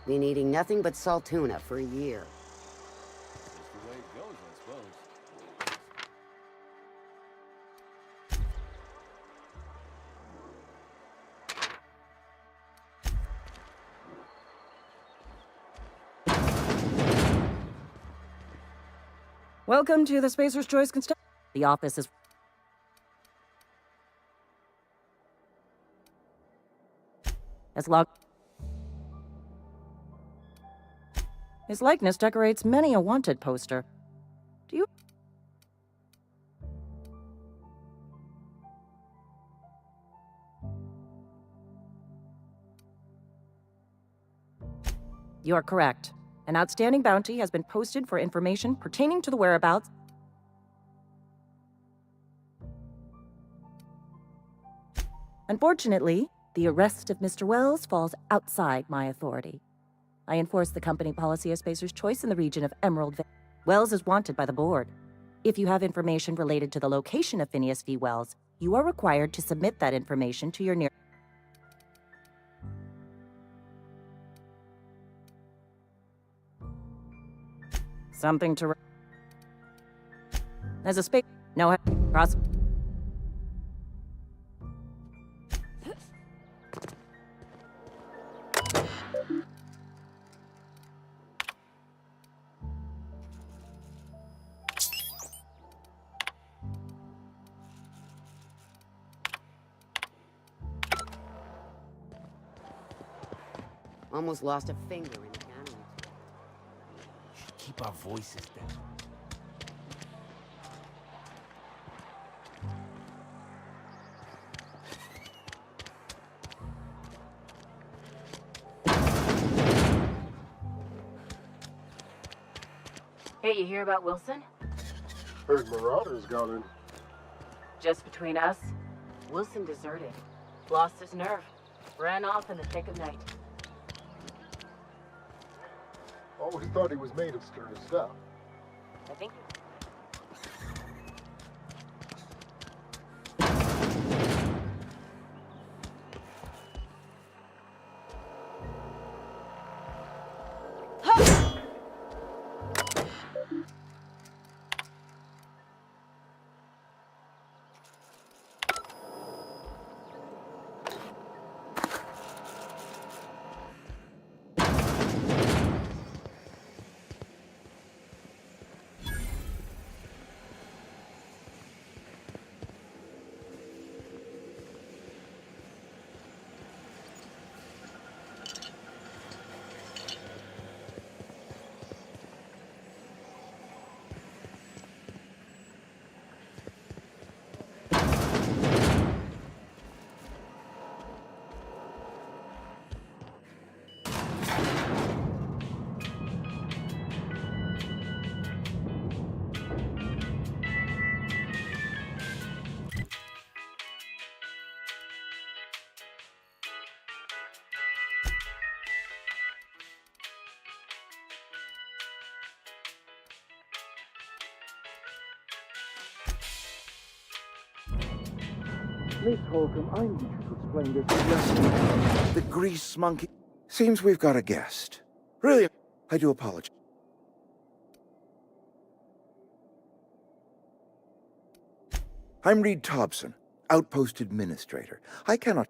Been eating nothing but salt tuna for a year. That's the way it goes, I suppose. Welcome to the Spacer's Choice Construction. The office is... As log... His likeness decorates many a wanted poster. Do you... You are correct. An outstanding bounty has been posted for information pertaining to the whereabouts. Unfortunately, the arrest of Mr. Wells falls outside my authority. I enforce the company policy of Spacer's Choice in the region of Emerald Vale. Wells is wanted by the board. If you have information related to the location of Phineas V. Wells, you are required to submit that information to your near... Something to... As a space... No... Cross... Almost lost a finger in the cannery. Should keep our voices down. Hey, you hear about Wilson? Heard Marauders got in. Just between us, Wilson deserted. Lost his nerve. Ran off in the thick of night. Always thought he was made of sturdy stuff. I think... Miss Holcomb, I need you to explain this lesson. The grease monkey. Seems we've got a guest. Really, I do apologize. I'm Reed Thompson, Outpost Administrator. I cannot...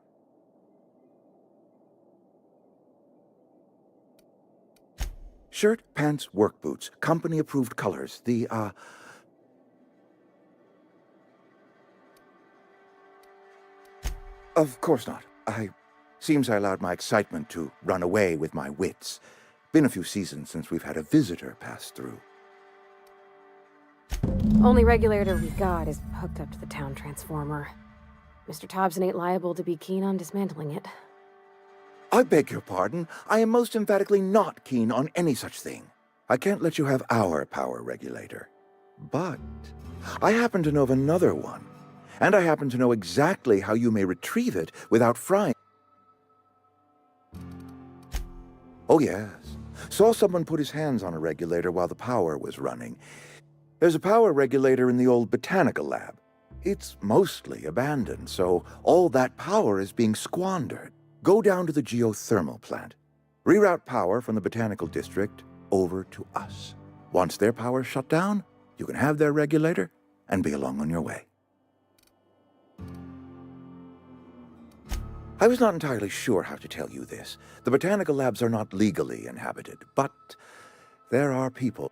Shirt, pants, work boots, company-approved colors. Of course not. Seems I allowed my excitement to run away with my wits. Been a few seasons since we've had a visitor pass through. Only regulator we got is hooked up to the town transformer. Mr. Thompson ain't liable to be keen on dismantling it. I beg your pardon. I am most emphatically not keen on any such thing. I can't let you have our power regulator. But I happen to know of another one. And I happen to know exactly how you may retrieve it without frying. Oh, yes. Saw someone put his hands on a regulator while the power was running. There's a power regulator in the old botanical lab. It's mostly abandoned, so all that power is being squandered. Go down to the geothermal plant. Reroute power from the Botanical District over to us. Once their power's shut down, you can have their regulator and be along on your way. I was not entirely sure how to tell you this. The botanical labs are not legally inhabited, but there are people.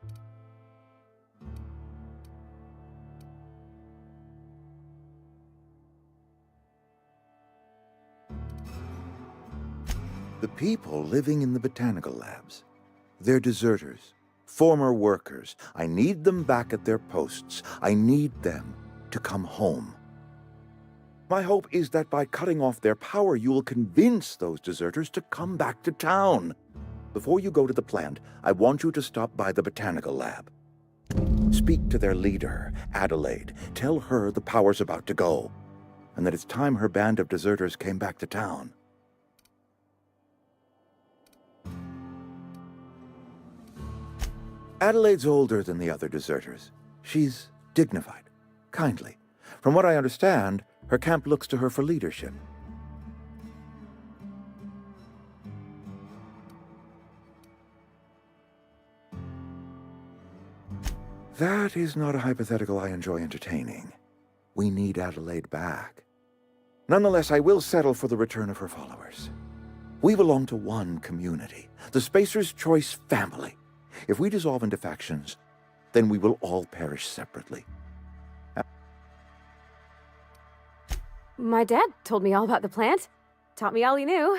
The people living in the botanical labs. They're deserters, former workers. I need them back at their posts. I need them to come home. My hope is that by cutting off their power, you will convince those deserters to come back to town. Before you go to the plant, I want you to stop by the botanical lab. Speak to their leader, Adelaide. Tell her the power's about to go, and that it's time her band of deserters came back to town. Adelaide's older than the other deserters. She's dignified, kindly. From what I understand, her camp looks to her for leadership. That is not a hypothetical I enjoy entertaining. We need Adelaide back. Nonetheless, I will settle for the return of her followers. We belong to one community, the Spacer's Choice family. If we dissolve into factions, then we will all perish separately. My dad told me all about the plant. Taught me all he knew.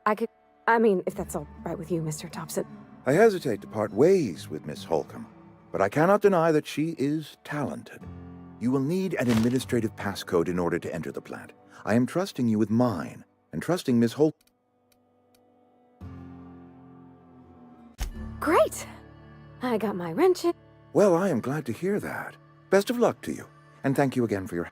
I mean, if that's all right with you, Mr. Thompson. I hesitate to part ways with Miss Holcomb, but I cannot deny that she is talented. You will need an administrative passcode in order to enter the plant. I am trusting you with mine, and trusting Miss Holcomb. Great! I got my wrench in. Well, I am glad to hear that. Best of luck to you, and thank you again for your...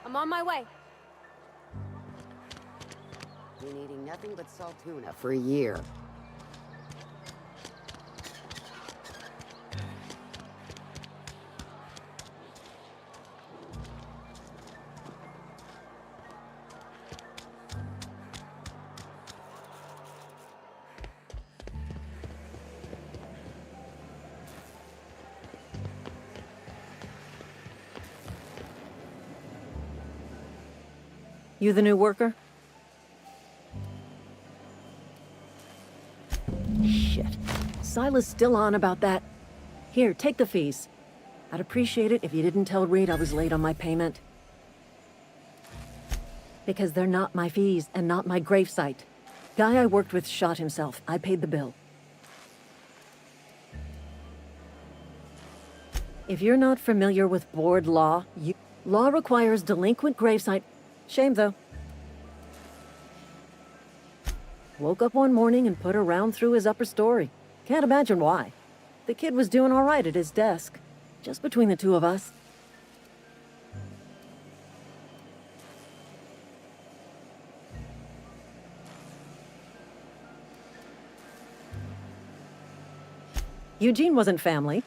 I'm on my way. Been eating nothing but salt tuna for a year. You the new worker? Shit. Silas still on about that. Here, take the fees. I'd appreciate it if you didn't tell Reed I was late on my payment. Because they're not my fees and not my gravesite. Guy I worked with shot himself. I paid the bill. If you're not familiar with board law, law requires delinquent gravesite. Shame, though. Woke up one morning and put a round through his upper story. Can't imagine why. The kid was doing all right at his desk. Just between the two of us. Eugene wasn't family.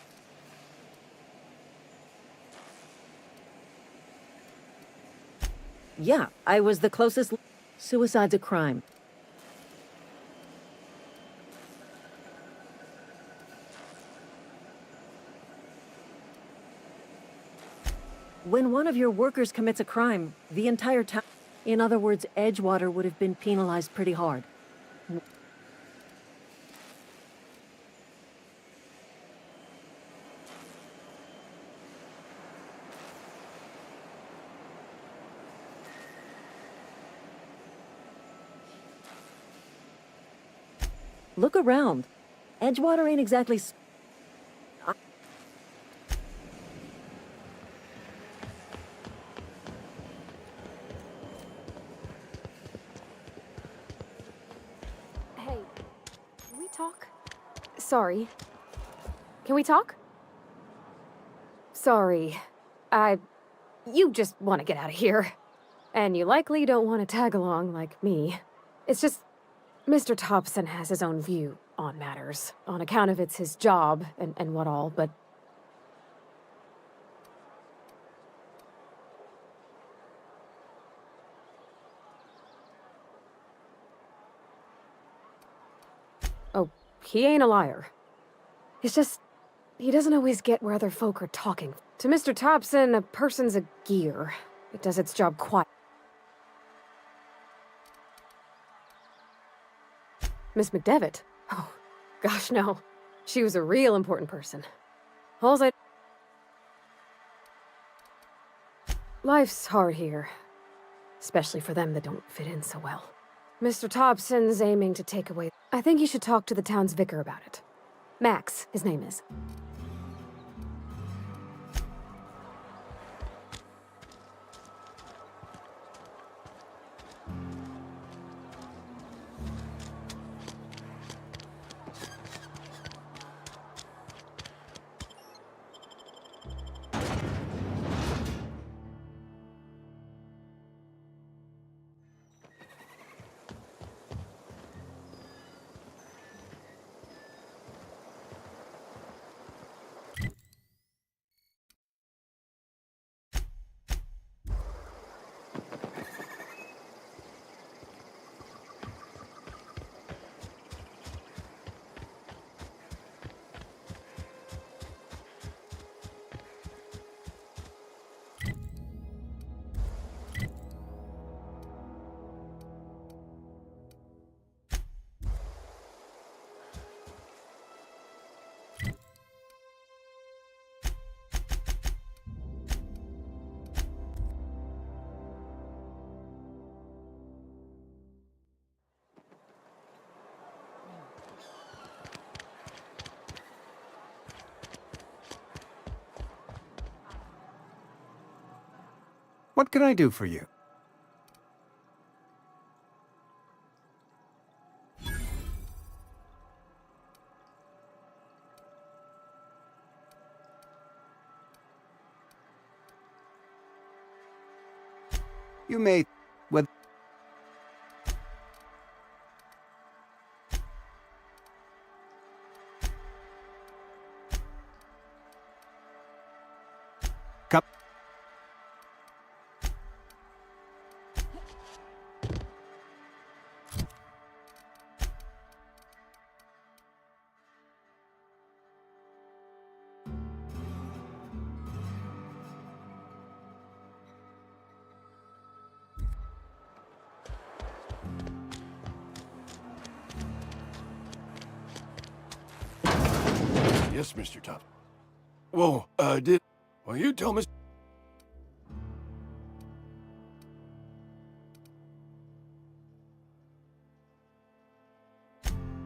Yeah, I was the closest. Suicide's a crime. When one of your workers commits a crime, the entire town... In other words, Edgewater would have been penalized pretty hard. Look around. Edgewater ain't exactly... Hey, can we talk? Sorry. Can we talk? Sorry. You just want to get out of here. And you likely don't want to tag along like me. It's just... Mr. Thompson has his own view on matters, on account of it's his job and what all, but... Oh, he ain't a liar. It's just, he doesn't always get where other folk are talking. To Mr. Thompson, a person's a gear. It does its job quiet. Miss McDevitt? Oh, gosh, no. She was a real important person. All's I... Life's hard here. Especially for them that don't fit in so well. Mr. Thompson's aiming to take away... I think you should talk to the town's vicar about it. Max, his name is. What can I do for you? You may... With... Cup... Yes, Mr. Top. Well, well, you tell Mr.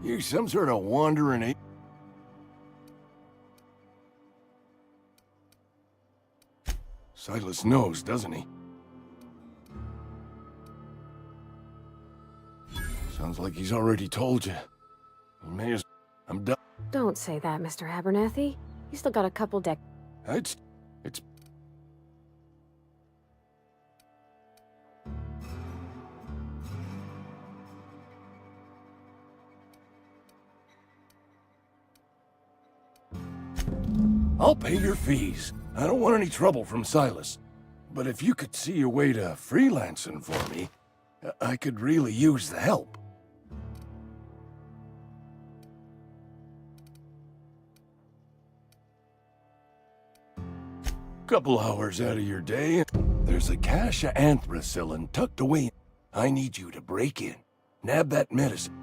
You some sort of wandering ape? Silas knows, doesn't he? Sounds like he's already told you. He may as... I'm done. Don't say that, Mr. Abernathy. You still got a couple It's... I'll pay your fees. I don't want any trouble from Silas. But if you could see your way to freelancing for me, I could really use the help. Couple hours out of your day, there's a cache of anthracillin tucked away. I need you to break in, nab that medicine.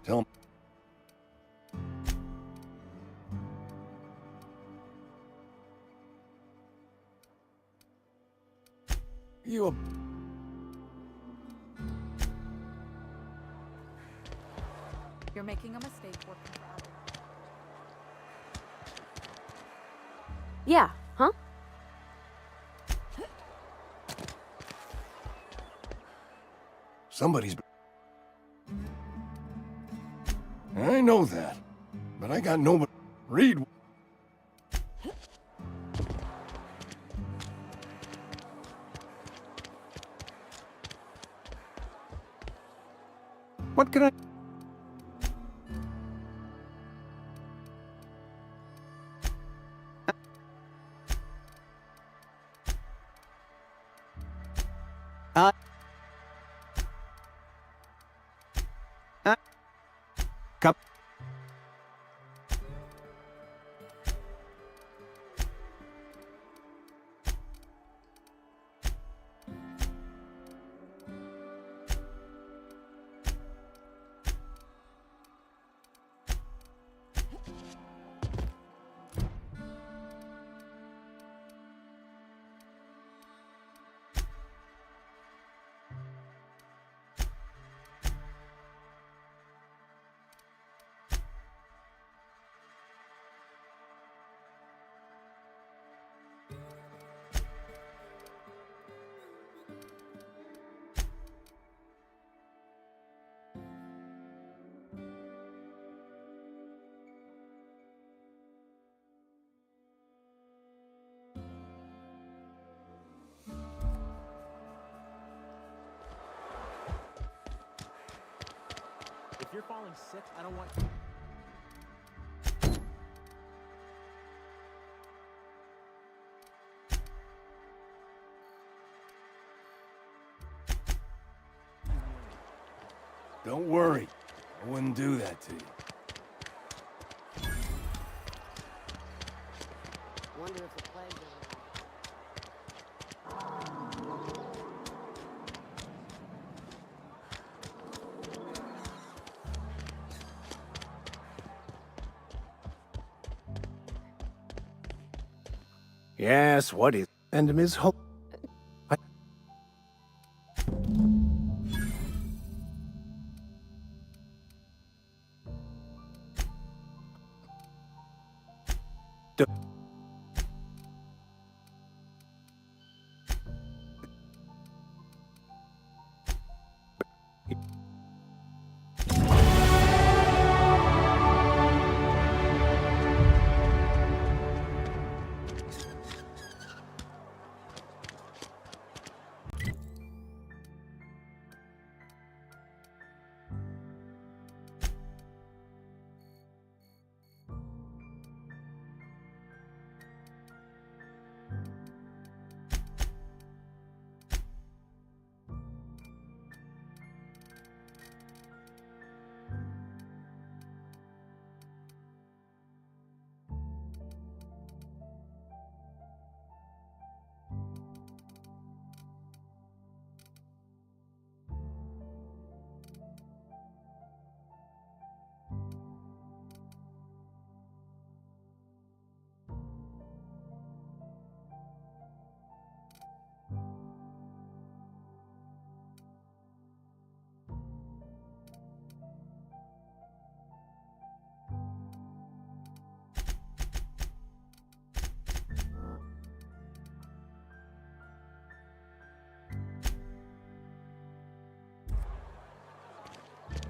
Tell him. You're making a mistake working for others. Yeah, huh? Somebody's... I know that, but I got nobody... Read... What can I... Cup. If you're falling sick, I don't want... Don't worry. I wouldn't do that to you. Wonder if the plague... Yes, what is... And Ms. Holt...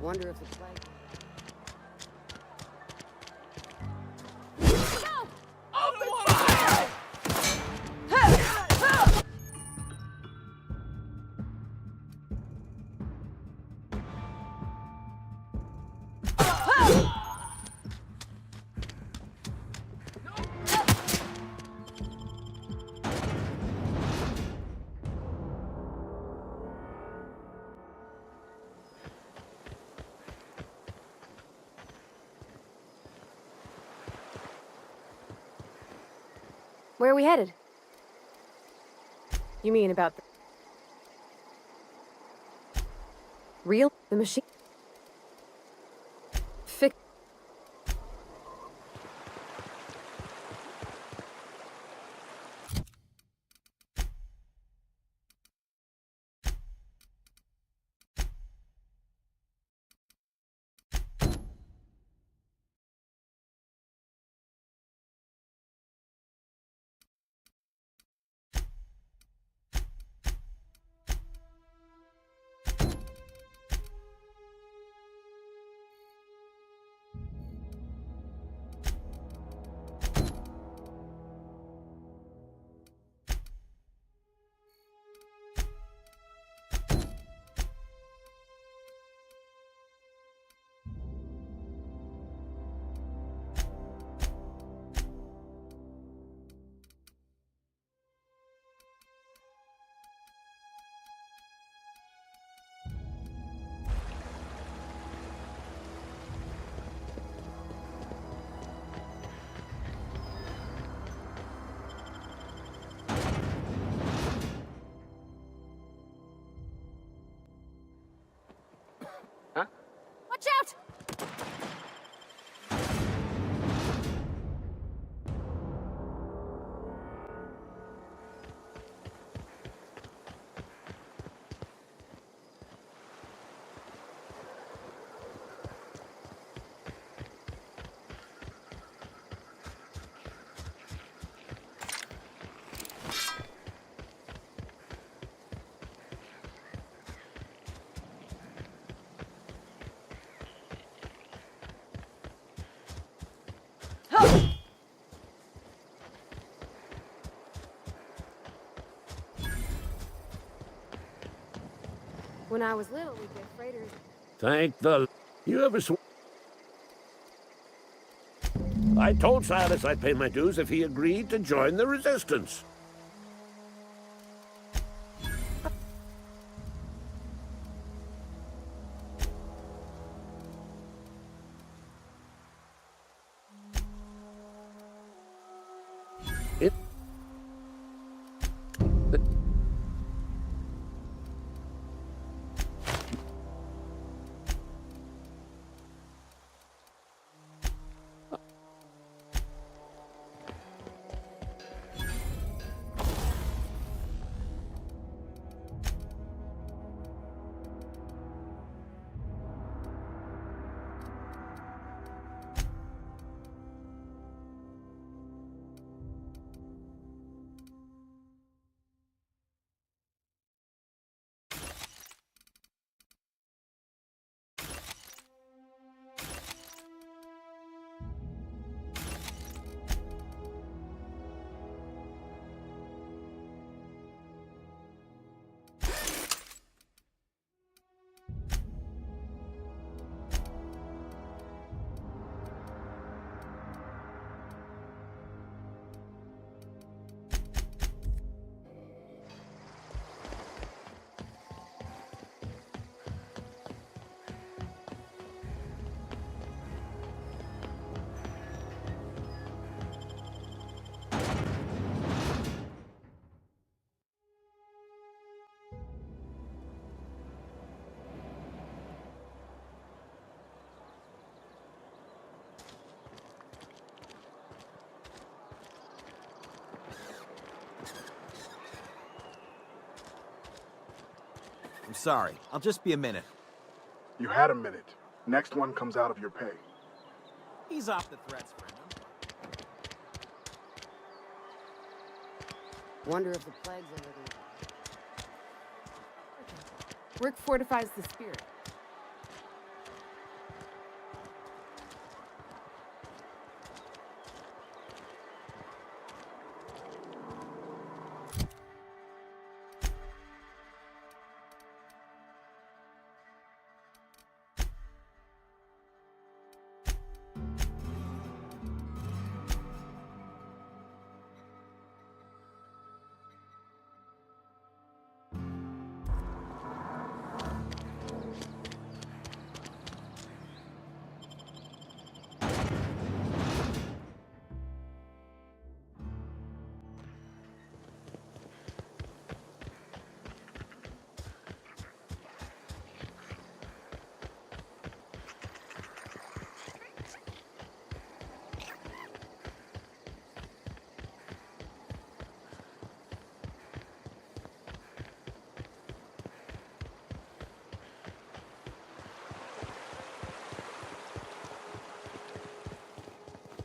Wonder if the plague... Where are we headed? You mean about the... Real? The machine? Fic... Watch out! When I was little, we'd get freighters. Thank the... You ever I told Silas I'd pay my dues if he agreed to join the resistance. I'm sorry. I'll just be a minute. You had a minute. Next one comes out of your pay. Ease off the threats, friend. Wonder if the plague's everything. Work fortifies the spirit.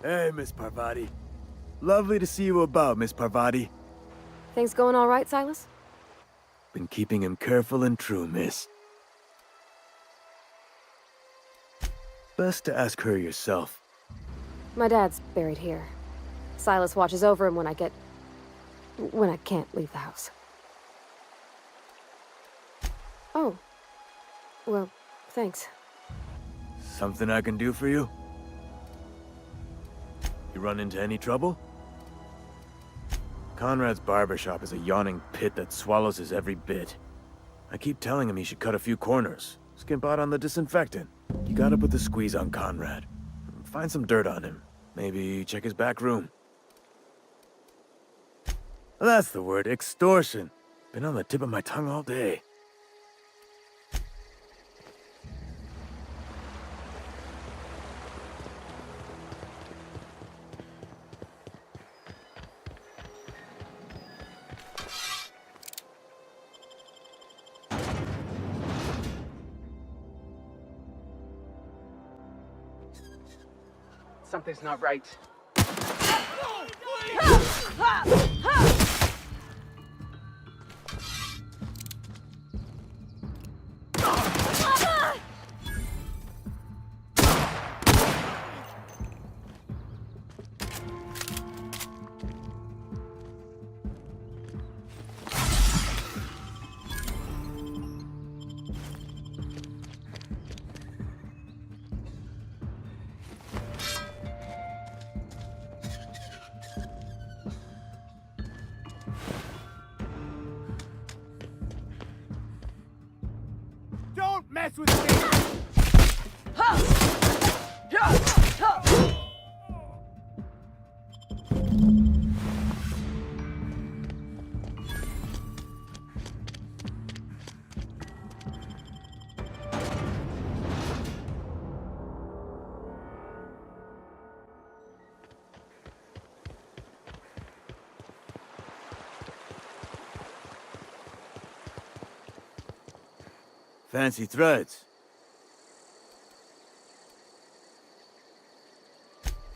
Hey, Miss Parvati. Lovely to see you about, Miss Parvati. Things going all right, Silas? Been keeping him careful and true, miss. Best to ask her yourself. My dad's buried here. Silas watches over him when I can't leave the house. Oh. Well, thanks. Something I can do for you? You run into any trouble? Conrad's barbershop is a yawning pit that swallows his every bit. I keep telling him he should cut a few corners, skimp out on the disinfectant. You gotta put the squeeze on Conrad. Find some dirt on him. Maybe check his back room. That's the word, extortion. Been on the tip of my tongue all day. Something's not right. Don't mess with me! Fancy threads.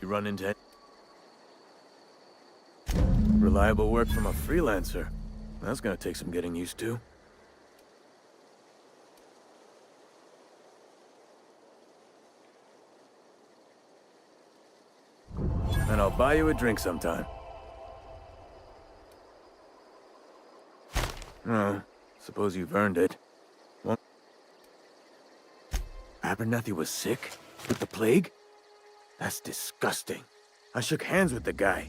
You run into reliable work from a freelancer. That's gonna take some getting used to. And I'll buy you a drink sometime. Oh, suppose you've earned it. Abernathy was sick? With the plague? That's disgusting. I shook hands with the guy.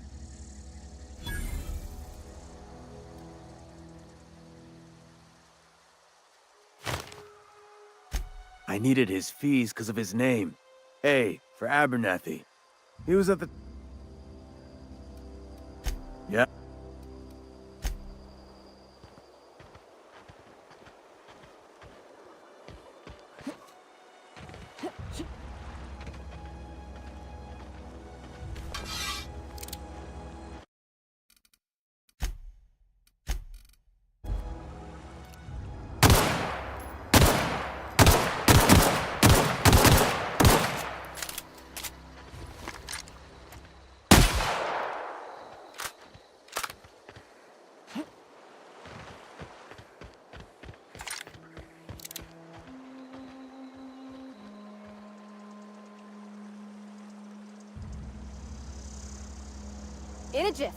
I needed his fees because of his name. A for Abernathy. He was at the... Yeah. In a jiff.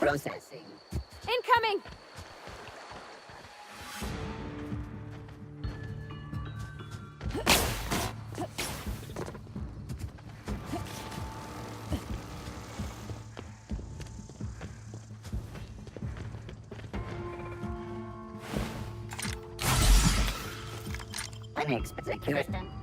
Processing. Incoming! Unexpected Kirsten.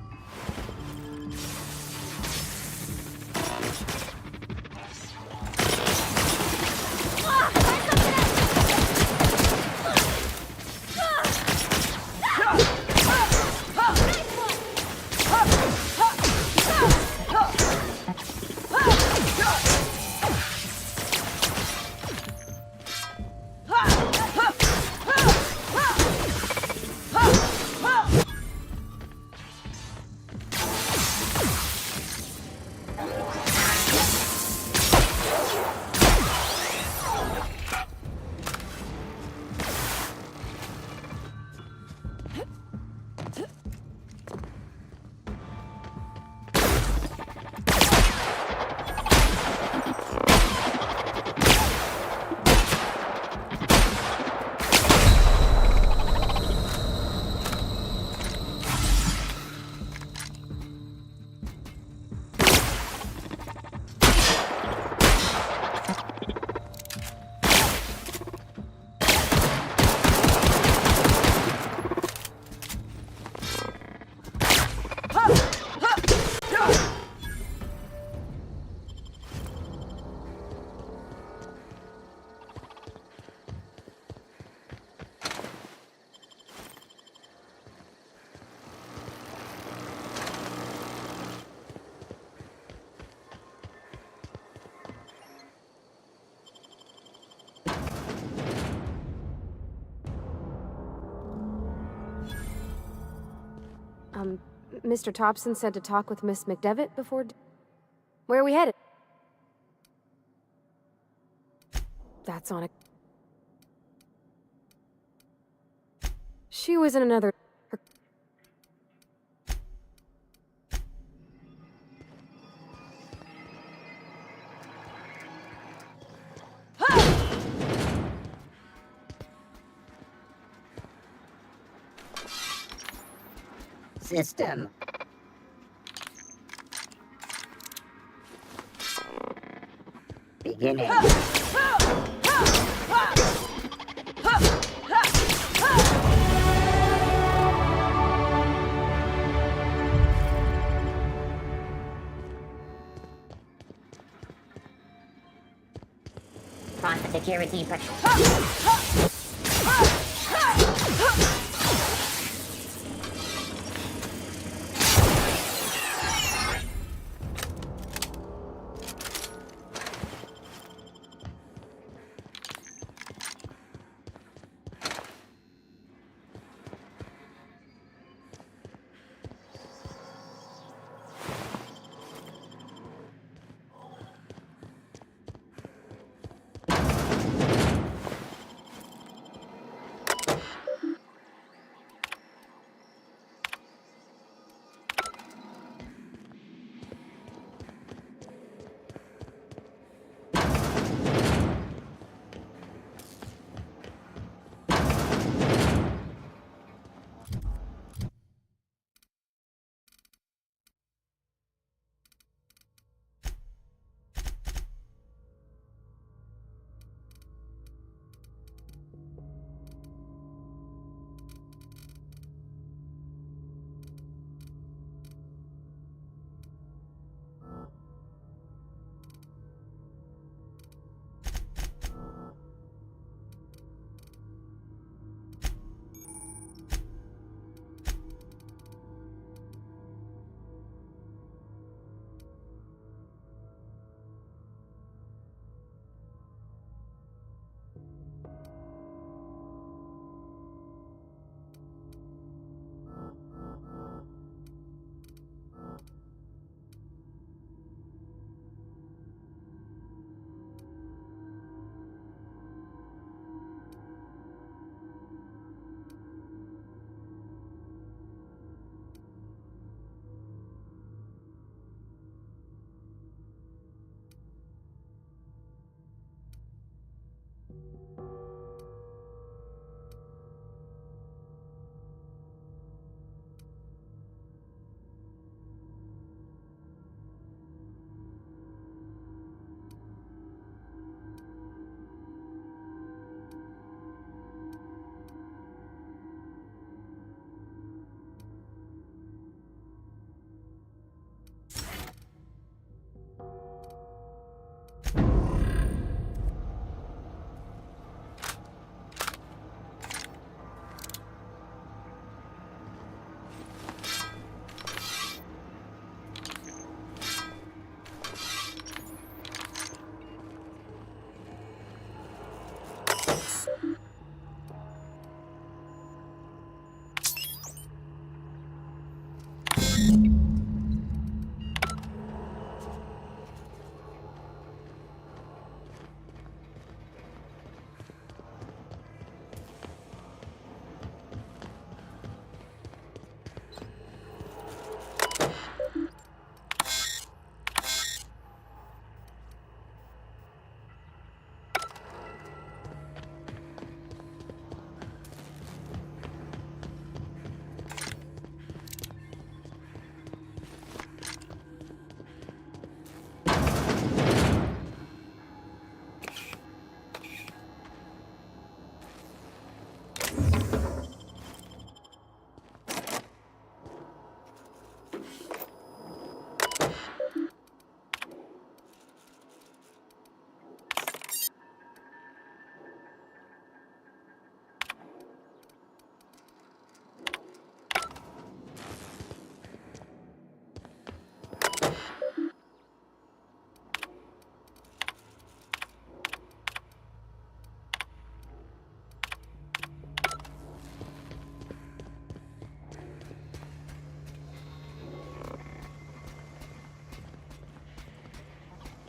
Mr. Thompson said to talk with Miss McDevitt before... Where are we headed? That's on a... She was in another... System. Beginning. Quantum security pressure.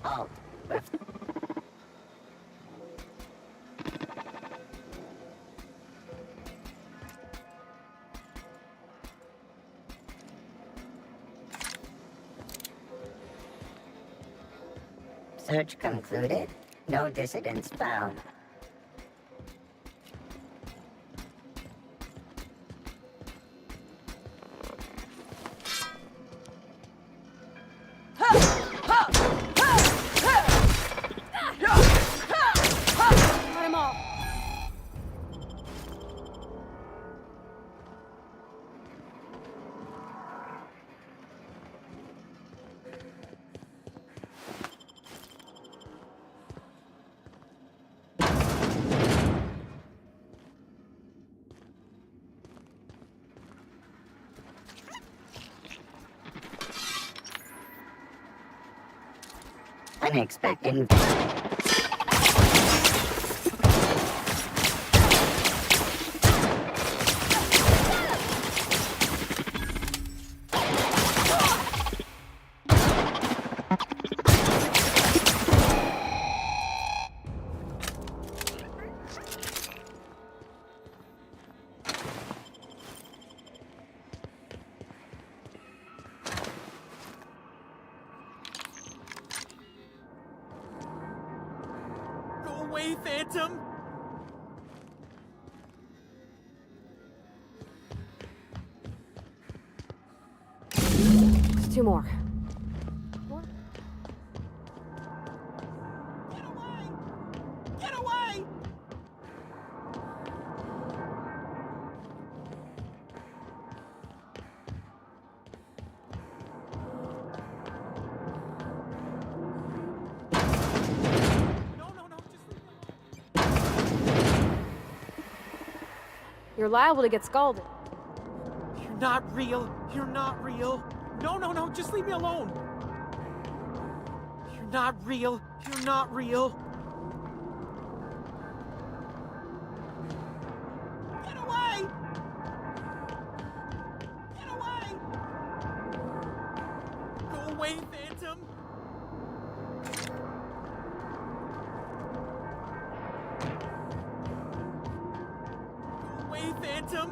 Alt. Search concluded. No dissidents found. Cut him off. Unexpected. Go away, Phantom! There's two more. Get away! You're liable to get scalded. You're not real. You're not real. No, no, no, just leave me alone. You're not real. You're not real. Get away! Get away! Go away, Phantom! Go away, Phantom!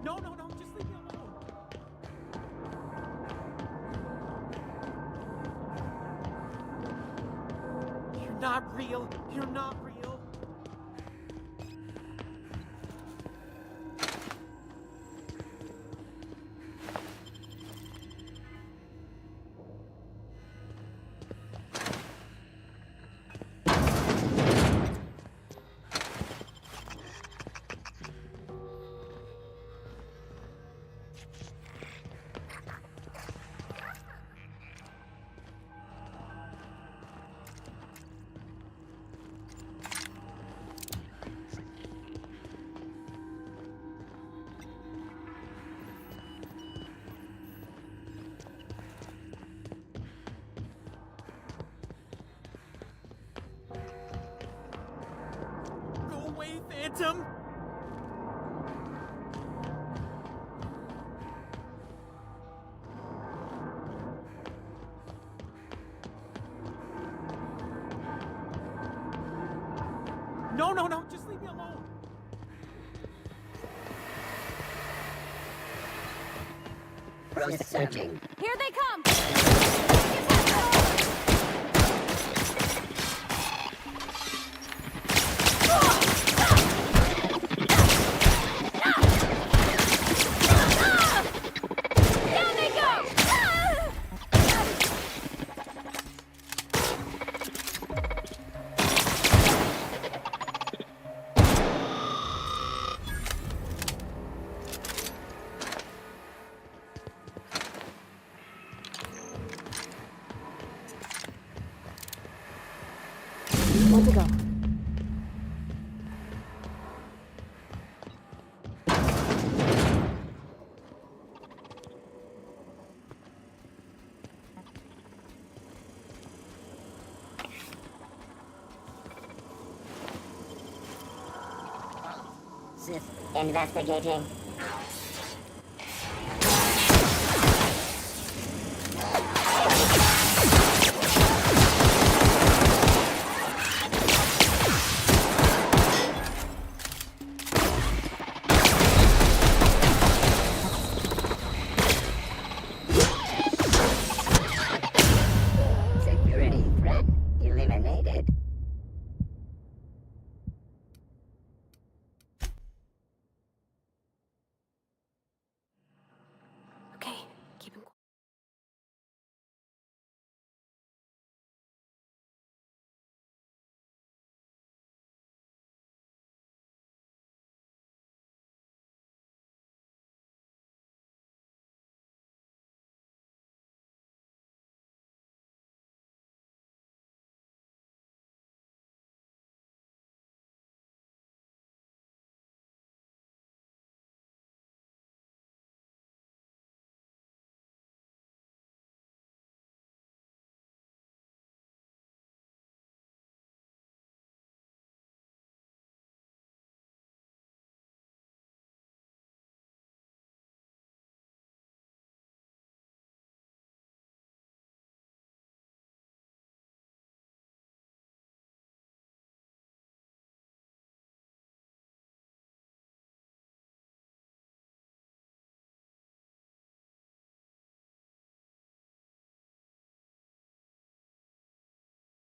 No, no, no, just leave me alone. You're not real. You're not real. Go away, Phantom! No, no, no, just leave me alone. Searching. Here they come! Down they go! One to go. Investigating.